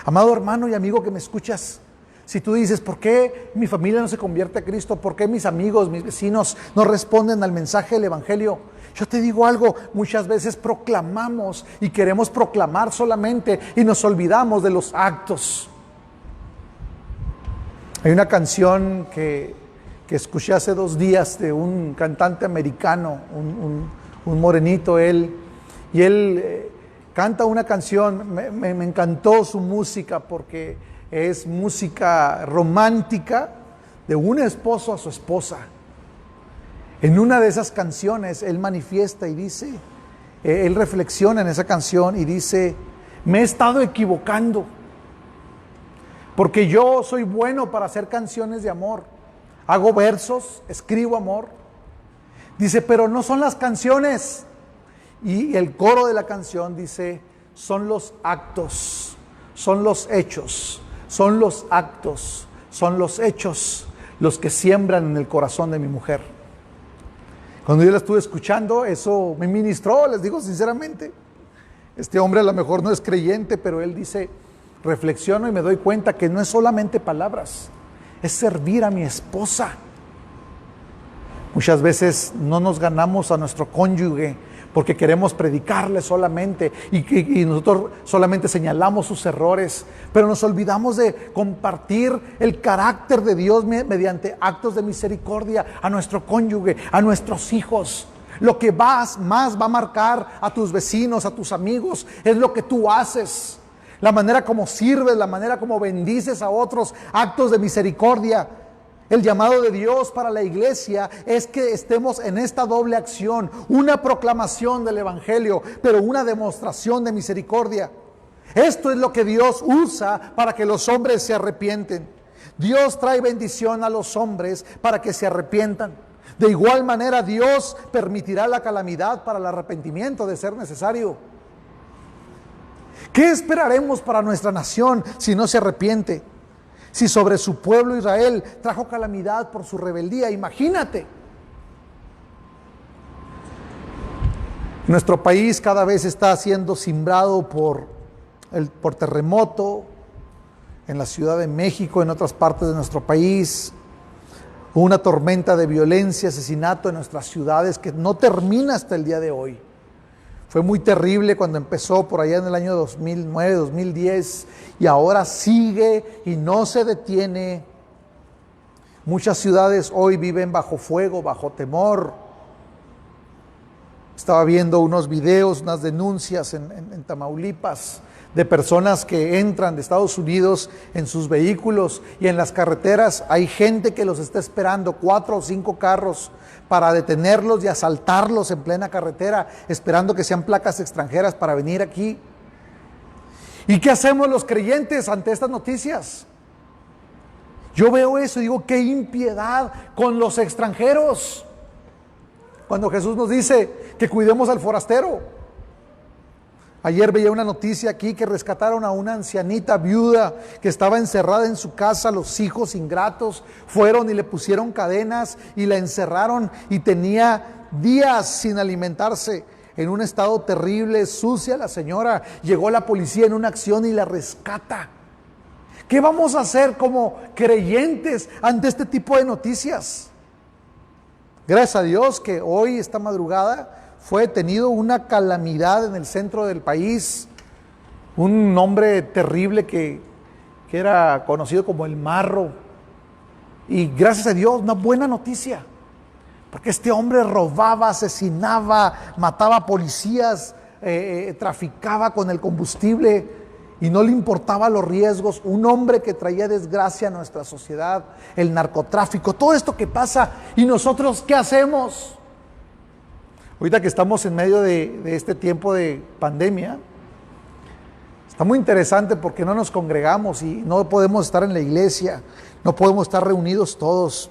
Speaker 2: Amado hermano y amigo que me escuchas, si tú dices, ¿por qué mi familia no se convierte a Cristo? ¿Por qué mis amigos, mis vecinos no responden al mensaje del evangelio? Yo te digo algo, muchas veces proclamamos y queremos proclamar solamente y nos olvidamos de los actos. Hay una canción que escuché hace 2 días de un cantante americano, un morenito, él canta una canción, me encantó su música porque es música romántica de un esposo a su esposa. En una de esas canciones él manifiesta y dice, él reflexiona en esa canción y dice, me he estado equivocando, porque yo soy bueno para hacer canciones de amor, hago versos, escribo amor. Dice, pero no son las canciones. Y el coro de la canción dice, son los actos, son los hechos. Son los actos, son los hechos los que siembran en el corazón de mi mujer. Cuando yo la estuve escuchando, eso me ministró, les digo sinceramente. Este hombre a lo mejor no es creyente, pero él dice, reflexiono y me doy cuenta que no es solamente palabras, es servir a mi esposa. Muchas veces no nos ganamos a nuestro cónyuge porque queremos predicarle solamente y nosotros solamente señalamos sus errores, pero nos olvidamos de compartir el carácter de Dios mediante actos de misericordia a nuestro cónyuge, a nuestros hijos. Lo que más va a marcar a tus vecinos, a tus amigos, es lo que tú haces, la manera como sirves, la manera como bendices a otros, actos de misericordia. El llamado de Dios para la iglesia es que estemos en esta doble acción, una proclamación del evangelio, pero una demostración de misericordia. Esto es lo que Dios usa para que los hombres se arrepienten. Dios trae bendición a los hombres para que se arrepientan. De igual manera, Dios permitirá la calamidad para el arrepentimiento de ser necesario. ¿Qué esperaremos para nuestra nación si no se arrepiente? Si sobre su pueblo Israel trajo calamidad por su rebeldía, imagínate. Nuestro país cada vez está siendo cimbrado por terremoto, en la Ciudad de México, en otras partes de nuestro país. Hubo una tormenta de violencia, asesinato en nuestras ciudades que no termina hasta el día de hoy. Fue muy terrible cuando empezó por allá en el año 2009, 2010, y ahora sigue y no se detiene. Muchas ciudades hoy viven bajo fuego, bajo temor. Estaba viendo unos videos, unas denuncias en Tamaulipas de personas que entran de Estados Unidos en sus vehículos y en las carreteras hay gente que los está esperando, 4 o 5 carros para detenerlos y asaltarlos en plena carretera, esperando que sean placas extranjeras para venir aquí. ¿Y qué hacemos los creyentes ante estas noticias? Yo veo eso y digo, qué impiedad con los extranjeros. Cuando Jesús nos dice que cuidemos al forastero. Ayer veía una noticia aquí que rescataron a una ancianita viuda que estaba encerrada en su casa. Los hijos ingratos fueron y le pusieron cadenas y la encerraron y tenía días sin alimentarse. En un estado terrible, sucia la señora. Llegó la policía en una acción y la rescata. ¿Qué vamos a hacer como creyentes ante este tipo de noticias? Gracias a Dios que hoy, esta madrugada, fue detenido una calamidad en el centro del país. Un hombre terrible que era conocido como el Marro. Y gracias a Dios, una buena noticia. Porque este hombre robaba, asesinaba, mataba policías, traficaba con el combustible y no le importaba los riesgos. Un hombre que traía desgracia a nuestra sociedad, el narcotráfico, todo esto que pasa. ¿Y nosotros qué hacemos? Ahorita que estamos en medio de este tiempo de pandemia, está muy interesante porque no nos congregamos y no podemos estar en la iglesia, no podemos estar reunidos todos.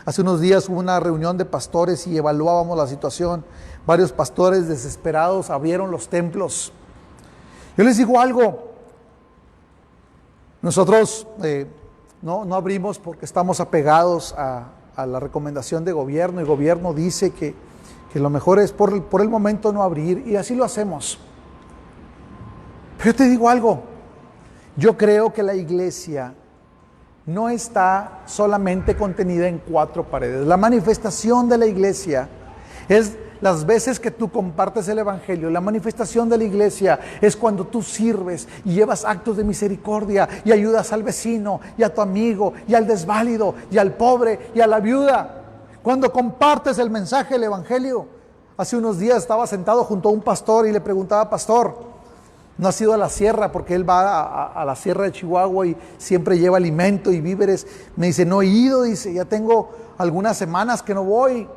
Speaker 2: Hace unos días hubo una reunión de pastores y evaluábamos la situación. Varios pastores desesperados abrieron los templos. Yo les digo algo, nosotros no abrimos porque estamos apegados a la recomendación de gobierno. El gobierno dice que lo mejor es por el momento no abrir, y así lo hacemos. Pero yo te digo algo, yo creo que la iglesia no está solamente contenida en 4 paredes. La manifestación de la iglesia es las veces que tú compartes el evangelio. La manifestación de la iglesia es cuando tú sirves y llevas actos de misericordia y ayudas al vecino y a tu amigo y al desválido y al pobre y a la viuda. Cuando compartes el mensaje del evangelio. Hace unos días estaba sentado junto a un pastor y le preguntaba: pastor, ¿no has ido a la sierra? Porque él va a la sierra de Chihuahua y siempre lleva alimento y víveres. Me dice: no he ido, dice, ya tengo algunas semanas que no voy,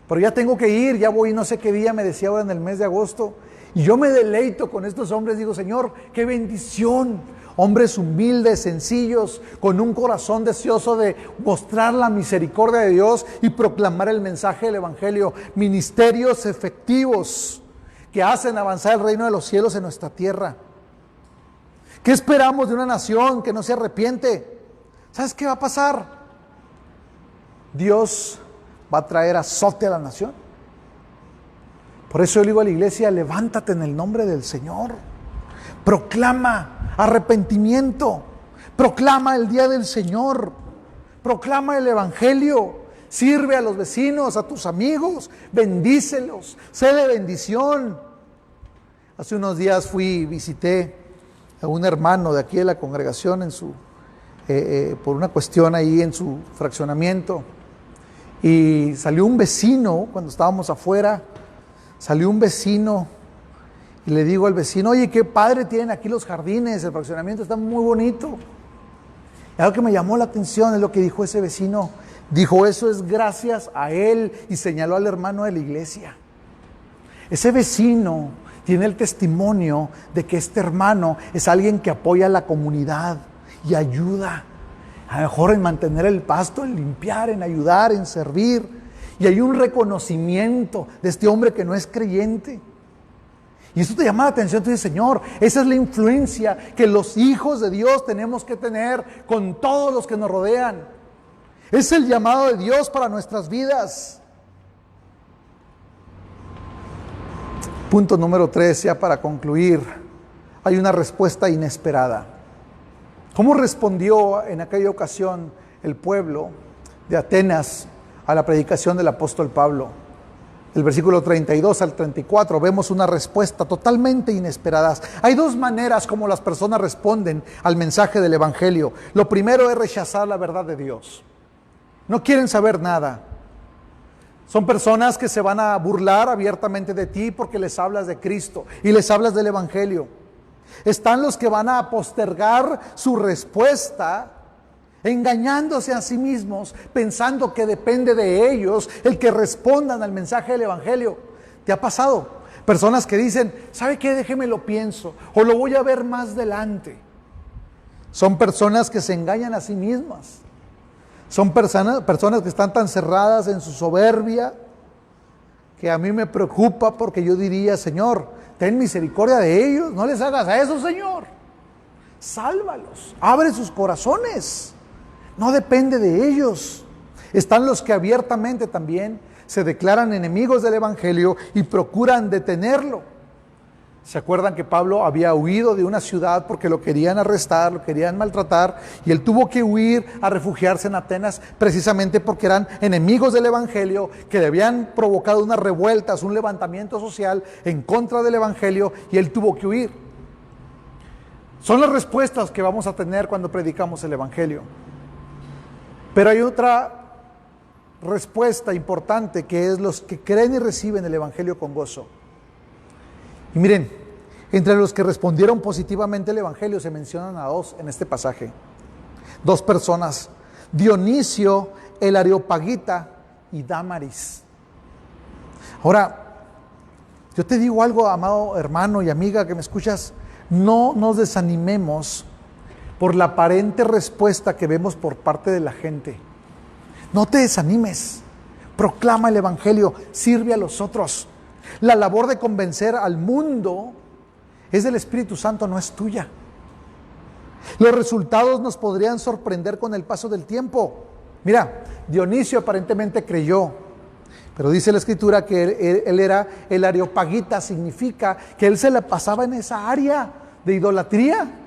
Speaker 2: pero ya tengo que ir, ya voy no sé qué día, me decía ahora en el mes de agosto. Y yo me deleito con estos hombres, digo: Señor, qué bendición. Hombres humildes, sencillos, con un corazón deseoso de mostrar la misericordia de Dios y proclamar el mensaje del evangelio. Ministerios efectivos que hacen avanzar el reino de los cielos en nuestra tierra. ¿Qué esperamos de una nación que no se arrepiente? ¿Sabes qué va a pasar? Dios va a traer azote a la nación. Por eso yo le digo a la iglesia: levántate en el nombre del Señor. Proclama arrepentimiento. Proclama el día del Señor. Proclama el evangelio. Sirve a los vecinos, a tus amigos. Bendícelos. Sé de bendición. Hace unos días visité a un hermano de aquí de la congregación por una cuestión ahí en su fraccionamiento. Y salió un vecino, cuando estábamos afuera, salió un vecino. Y le digo al vecino: oye, qué padre tienen aquí los jardines, el fraccionamiento está muy bonito. Y algo que me llamó la atención es lo que dijo ese vecino. Dijo: eso es gracias a él, y señaló al hermano de la iglesia. Ese vecino tiene el testimonio de que este hermano es alguien que apoya a la comunidad y ayuda, a lo mejor en mantener el pasto, en limpiar, en ayudar, en servir. Y hay un reconocimiento de este hombre que no es creyente. Y eso te llama la atención. Tú dices: Señor, esa es la influencia que los hijos de Dios tenemos que tener con todos los que nos rodean. Es el llamado de Dios para nuestras vidas. Punto número 3, ya para concluir. Hay una respuesta inesperada. ¿Cómo respondió en aquella ocasión el pueblo de Atenas a la predicación del apóstol Pablo? El versículo 32 al 34 vemos una respuesta totalmente inesperada. Hay dos maneras como las personas responden al mensaje del evangelio. Lo primero es rechazar la verdad de Dios. No quieren saber nada. Son personas que se van a burlar abiertamente de ti porque les hablas de Cristo y les hablas del evangelio. Están los que van a postergar su respuesta, engañándose a sí mismos, pensando que depende de ellos el que respondan al mensaje del evangelio. ¿Te ha pasado? Personas que dicen, ¿sabe qué? Déjeme lo pienso, o lo voy a ver más adelante. Son personas que se engañan a sí mismas. Son personas que están tan cerradas en su soberbia, que a mí me preocupa, porque yo diría, Señor, ten misericordia de ellos, no les hagas a eso, Señor. Sálvalos, abre sus corazones. No depende de ellos. Están los que abiertamente también se declaran enemigos del evangelio y procuran detenerlo. ¿Se acuerdan que Pablo había huido de una ciudad porque lo querían arrestar, lo querían maltratar, y él tuvo que huir a refugiarse en Atenas precisamente porque eran enemigos del evangelio, que le habían provocado unas revueltas, un levantamiento social en contra del evangelio, y él tuvo que huir? Son las respuestas que vamos a tener cuando predicamos el evangelio. Pero hay otra respuesta importante, que es los que creen y reciben el evangelio con gozo. Y miren, entre los que respondieron positivamente al evangelio se mencionan a dos en este pasaje. Dos personas, Dionisio el Areopagita y Dámaris. Ahora, yo te digo algo, amado hermano y amiga que me escuchas, no nos desanimemos por la aparente respuesta que vemos por parte de la gente. No te desanimes, proclama el evangelio, sirve a los otros. La labor de convencer al mundo es del Espíritu Santo, no es tuya. Los resultados nos podrían sorprender con el paso del tiempo. Mira, Dionisio aparentemente creyó, pero dice la Escritura que él era el Areopagita, significa que él se la pasaba en esa área de idolatría.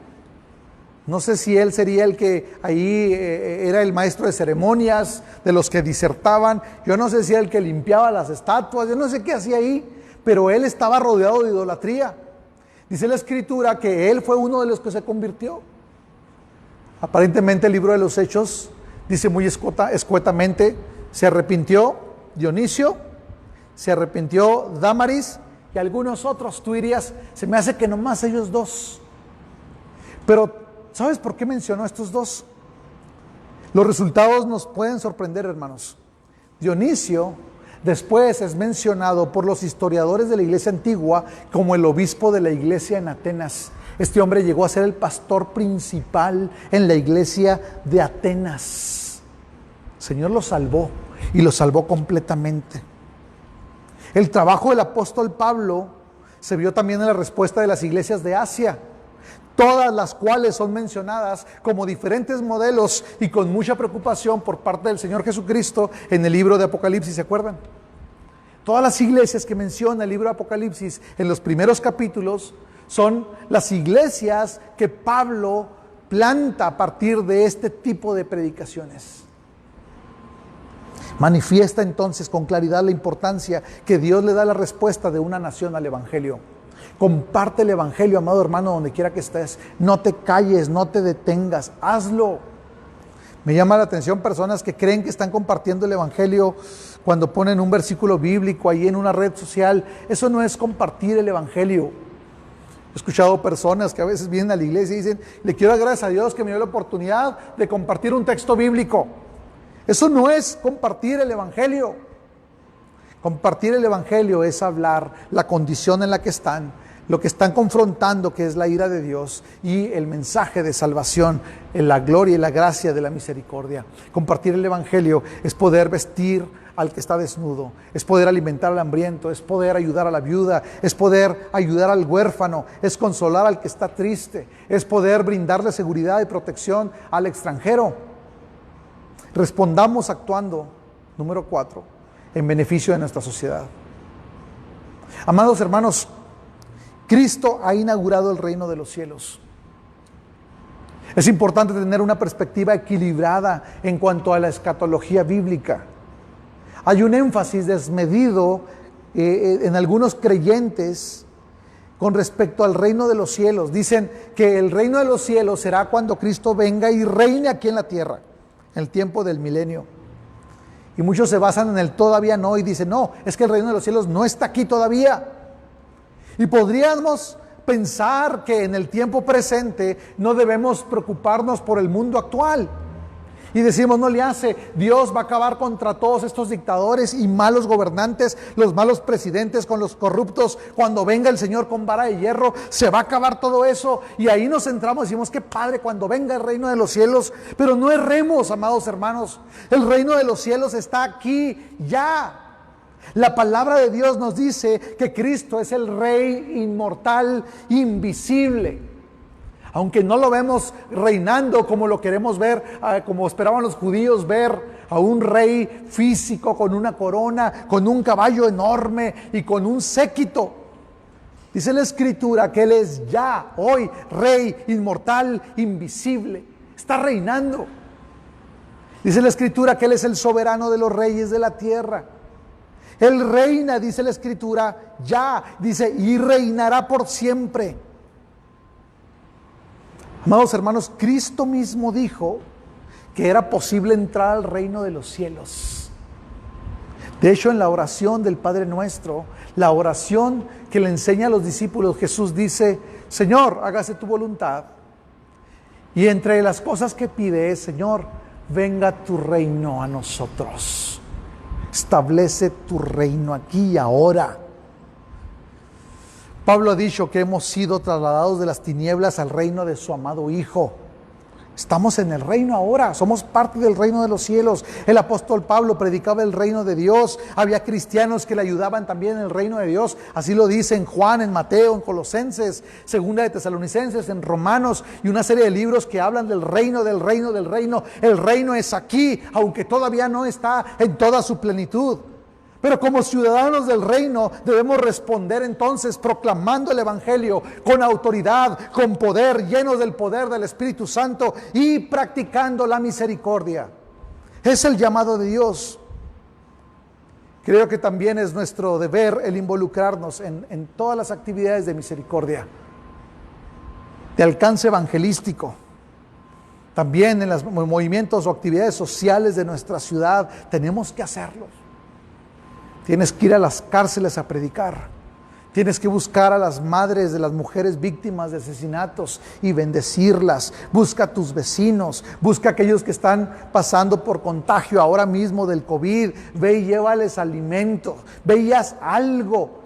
Speaker 2: No sé si él sería el que ahí era el maestro de ceremonias, de los que disertaban. Yo no sé si era el que limpiaba las estatuas, yo no sé qué hacía ahí, pero él estaba rodeado de idolatría. Dice la Escritura que él fue uno de los que se convirtió. Aparentemente el libro de los Hechos dice muy escuetamente, se arrepintió Dionisio, se arrepintió Dámaris y algunos otros. Tú dirías, se me hace que nomás ellos dos. Pero ¿sabes por qué mencionó a estos dos? Los resultados nos pueden sorprender, hermanos. Dionisio después es mencionado por los historiadores de la iglesia antigua como el obispo de la iglesia en Atenas. Este hombre llegó a ser el pastor principal en la iglesia de Atenas. El Señor lo salvó y lo salvó completamente. El trabajo del apóstol Pablo se vio también en la respuesta de las iglesias de Asia, todas las cuales son mencionadas como diferentes modelos y con mucha preocupación por parte del Señor Jesucristo en el libro de Apocalipsis, ¿se acuerdan? Todas las iglesias que menciona el libro de Apocalipsis en los primeros capítulos son las iglesias que Pablo planta a partir de este tipo de predicaciones. Manifiesta entonces con claridad la importancia que Dios le da la respuesta de una nación al evangelio. Comparte el evangelio, amado hermano, donde quiera que estés. No te calles, no te detengas, hazlo. Me llama la atención personas que creen que están compartiendo el evangelio cuando ponen un versículo bíblico ahí en una red social. Eso no es compartir el evangelio. He escuchado personas que a veces vienen a la iglesia y dicen, le quiero dar gracias a Dios que me dio la oportunidad de compartir un texto bíblico. Eso no es compartir el evangelio. Compartir el evangelio es hablar la condición en la que están, lo que están confrontando, que es la ira de Dios, y el mensaje de salvación, en la gloria y la gracia de la misericordia. Compartir el evangelio es poder vestir al que está desnudo, es poder alimentar al hambriento, es poder ayudar a la viuda, es poder ayudar al huérfano, es consolar al que está triste, es poder brindarle seguridad y protección al extranjero. Respondamos actuando, número 4, en beneficio de nuestra sociedad. Amados hermanos, Cristo ha inaugurado el reino de los cielos. Es importante tener una perspectiva equilibrada en cuanto a la escatología bíblica. Hay un énfasis desmedido en algunos creyentes con respecto al reino de los cielos. Dicen que el reino de los cielos será cuando Cristo venga y reine aquí en la tierra, en el tiempo del milenio. Y muchos se basan en el todavía no y dicen, no, es que el reino de los cielos no está aquí todavía. Y podríamos pensar que en el tiempo presente no debemos preocuparnos por el mundo actual. Y decimos, no le hace, Dios va a acabar contra todos estos dictadores y malos gobernantes, los malos presidentes con los corruptos. Cuando venga el Señor con vara de hierro, se va a acabar todo eso. Y ahí nos centramos y decimos, qué padre cuando venga el reino de los cielos. Pero no erremos, amados hermanos. El reino de los cielos está aquí ya. La palabra de Dios nos dice que Cristo es el Rey inmortal, invisible. Aunque no lo vemos reinando como lo queremos ver, como esperaban los judíos ver a un rey físico con una corona, con un caballo enorme y con un séquito. Dice la Escritura que Él es ya, hoy, Rey inmortal, invisible. Está reinando. Dice la Escritura que Él es el soberano de los reyes de la tierra. Él reina, dice la Escritura, ya, dice, y reinará por siempre. Amados hermanos, Cristo mismo dijo que era posible entrar al reino de los cielos. De hecho, en la oración del Padre Nuestro, la oración que le enseña a los discípulos, Jesús dice, Señor, hágase tu voluntad. Y entre las cosas que pide es, Señor, venga tu reino a nosotros. Establece tu reino aquí y ahora. Pablo ha dicho que hemos sido trasladados de las tinieblas al reino de su amado Hijo. Estamos en el reino ahora, somos parte del reino de los cielos. El apóstol Pablo predicaba el reino de Dios. Había cristianos que le ayudaban también en el reino de Dios. Así lo dice en Juan, en Mateo, en Colosenses, Segunda de Tesalonicenses, en Romanos y una serie de libros que hablan del reino, del reino, del reino. El reino es aquí, aunque todavía no está en toda su plenitud. Pero como ciudadanos del reino debemos responder entonces proclamando el evangelio con autoridad, con poder, llenos del poder del Espíritu Santo y practicando la misericordia. Es el llamado de Dios. Creo que también es nuestro deber el involucrarnos en todas las actividades de misericordia, de alcance evangelístico. También en los movimientos o actividades sociales de nuestra ciudad tenemos que hacerlos. Tienes que ir a las cárceles a predicar. Tienes que buscar a las madres de las mujeres víctimas de asesinatos y bendecirlas. Busca a tus vecinos. Busca a aquellos que están pasando por contagio ahora mismo del COVID. Ve y llévales alimento. Ve y haz algo.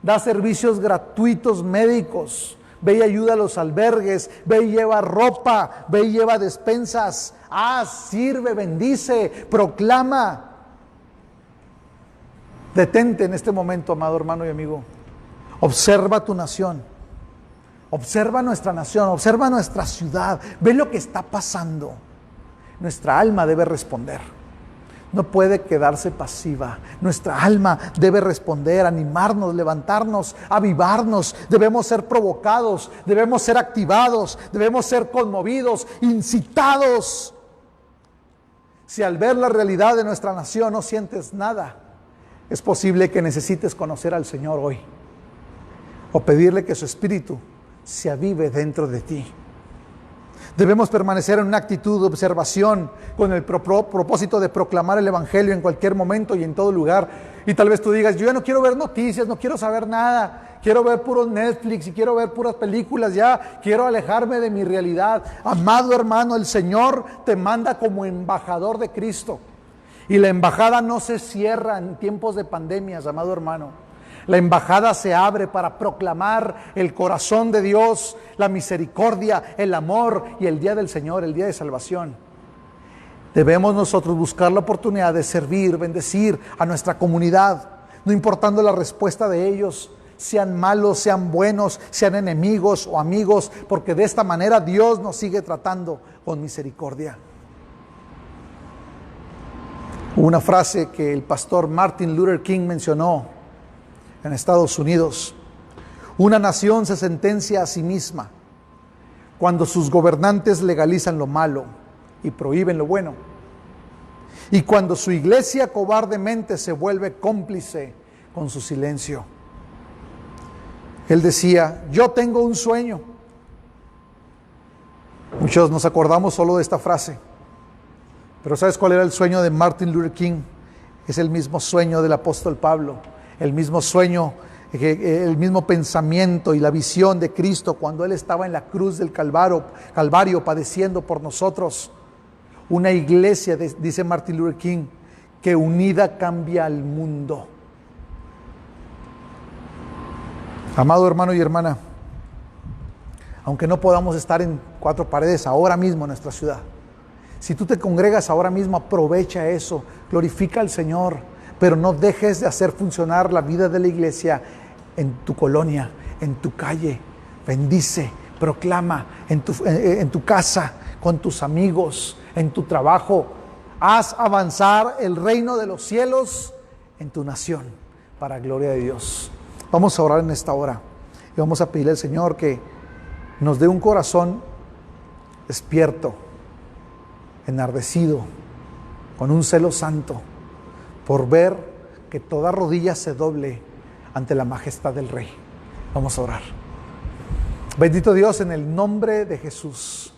Speaker 2: Da servicios gratuitos médicos. Ve y ayuda a los albergues. Ve y lleva ropa. Ve y lleva despensas. Sirve, bendice, proclama. Detente en este momento, amado hermano y amigo. Observa tu nación. Observa nuestra nación. Observa nuestra ciudad. Ve lo que está pasando. Nuestra alma debe responder. No puede quedarse pasiva. Nuestra alma debe responder, animarnos, levantarnos, avivarnos. Debemos ser provocados. Debemos ser activados. Debemos ser conmovidos, incitados. Si al ver la realidad de nuestra nación no sientes nada, es posible que necesites conocer al Señor hoy o pedirle que su Espíritu se avive dentro de ti. Debemos permanecer en una actitud de observación con el propósito de proclamar el Evangelio en cualquier momento y en todo lugar. Y tal vez tú digas, yo ya no quiero ver noticias, no quiero saber nada, quiero ver puro Netflix y quiero ver puras películas, ya quiero alejarme de mi realidad. Amado hermano, el Señor te manda como embajador de Cristo. Y la embajada no se cierra en tiempos de pandemias, amado hermano. La embajada se abre para proclamar el corazón de Dios, la misericordia, el amor y el día del Señor, el día de salvación. Debemos nosotros buscar la oportunidad de servir, bendecir a nuestra comunidad, no importando la respuesta de ellos, sean malos, sean buenos, sean enemigos o amigos, porque de esta manera Dios nos sigue tratando con misericordia. Una frase que el pastor Martin Luther King mencionó en Estados Unidos: una nación se sentencia a sí misma cuando sus gobernantes legalizan lo malo y prohíben lo bueno, y cuando su iglesia cobardemente se vuelve cómplice con su silencio. Él decía: yo tengo un sueño. Muchos nos acordamos solo de esta frase, pero ¿sabes cuál era el sueño de Martin Luther King? Es el mismo sueño del apóstol Pablo, el mismo sueño, el mismo pensamiento y la visión de Cristo cuando Él estaba en la cruz del Calvario padeciendo por nosotros. Una iglesia, dice Martin Luther King, que unida cambia al mundo. Amado hermano y hermana, aunque no podamos estar en cuatro paredes ahora mismo en nuestra ciudad, si tú te congregas ahora mismo, aprovecha eso, glorifica al Señor, pero no dejes de hacer funcionar la vida de la iglesia en tu colonia, en tu calle. Bendice, proclama en tu casa, con tus amigos, en tu trabajo. Haz avanzar el reino de los cielos en tu nación, para gloria de Dios. Vamos a orar en esta hora y vamos a pedirle al Señor que nos dé un corazón despierto, enardecido, con un celo santo, por ver que toda rodilla se doble ante la majestad del Rey. Vamos a orar. Bendito Dios, en el nombre de Jesús,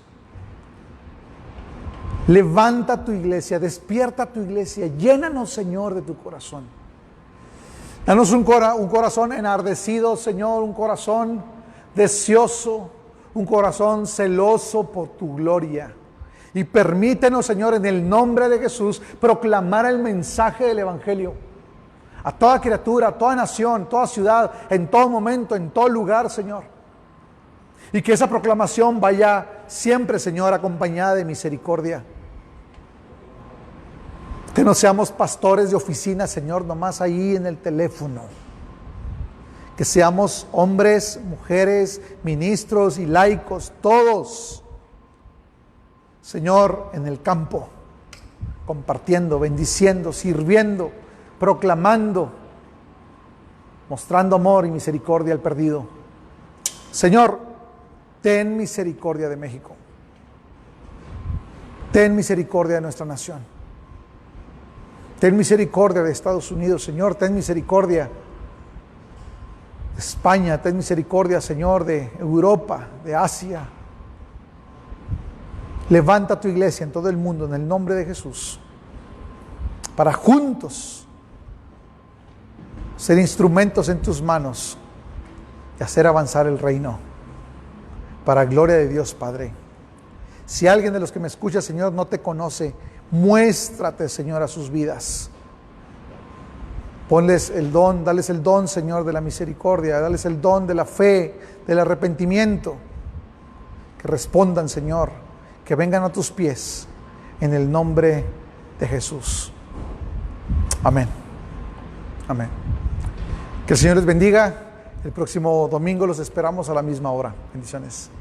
Speaker 2: levanta tu iglesia, despierta tu iglesia, llénanos, Señor, de tu corazón. Danos un corazón enardecido, Señor, un corazón deseoso, un corazón celoso por tu gloria. Y permítenos, Señor, en el nombre de Jesús, proclamar el mensaje del Evangelio a toda criatura, a toda nación, toda ciudad, en todo momento, en todo lugar, Señor. Y que esa proclamación vaya siempre, Señor, acompañada de misericordia. Que no seamos pastores de oficina, Señor, nomás ahí en el teléfono. Que seamos hombres, mujeres, ministros y laicos, todos, Señor, en el campo, compartiendo, bendiciendo, sirviendo, proclamando, mostrando amor y misericordia al perdido. Señor, ten misericordia de México. Ten misericordia de nuestra nación. Ten misericordia de Estados Unidos, Señor. Ten misericordia de España. Ten misericordia, Señor, de Europa, de Asia. Levanta tu iglesia en todo el mundo en el nombre de Jesús, para juntos ser instrumentos en tus manos y hacer avanzar el reino para gloria de Dios Padre. Si alguien de los que me escucha, Señor, no te conoce, muéstrate, Señor, a sus vidas. Ponles el don, dales el don, Señor, de la misericordia, dales el don de la fe, del arrepentimiento. Que respondan, Señor, que vengan a tus pies en el nombre de Jesús. Amén. Amén. Que el Señor les bendiga. El próximo domingo los esperamos a la misma hora. Bendiciones.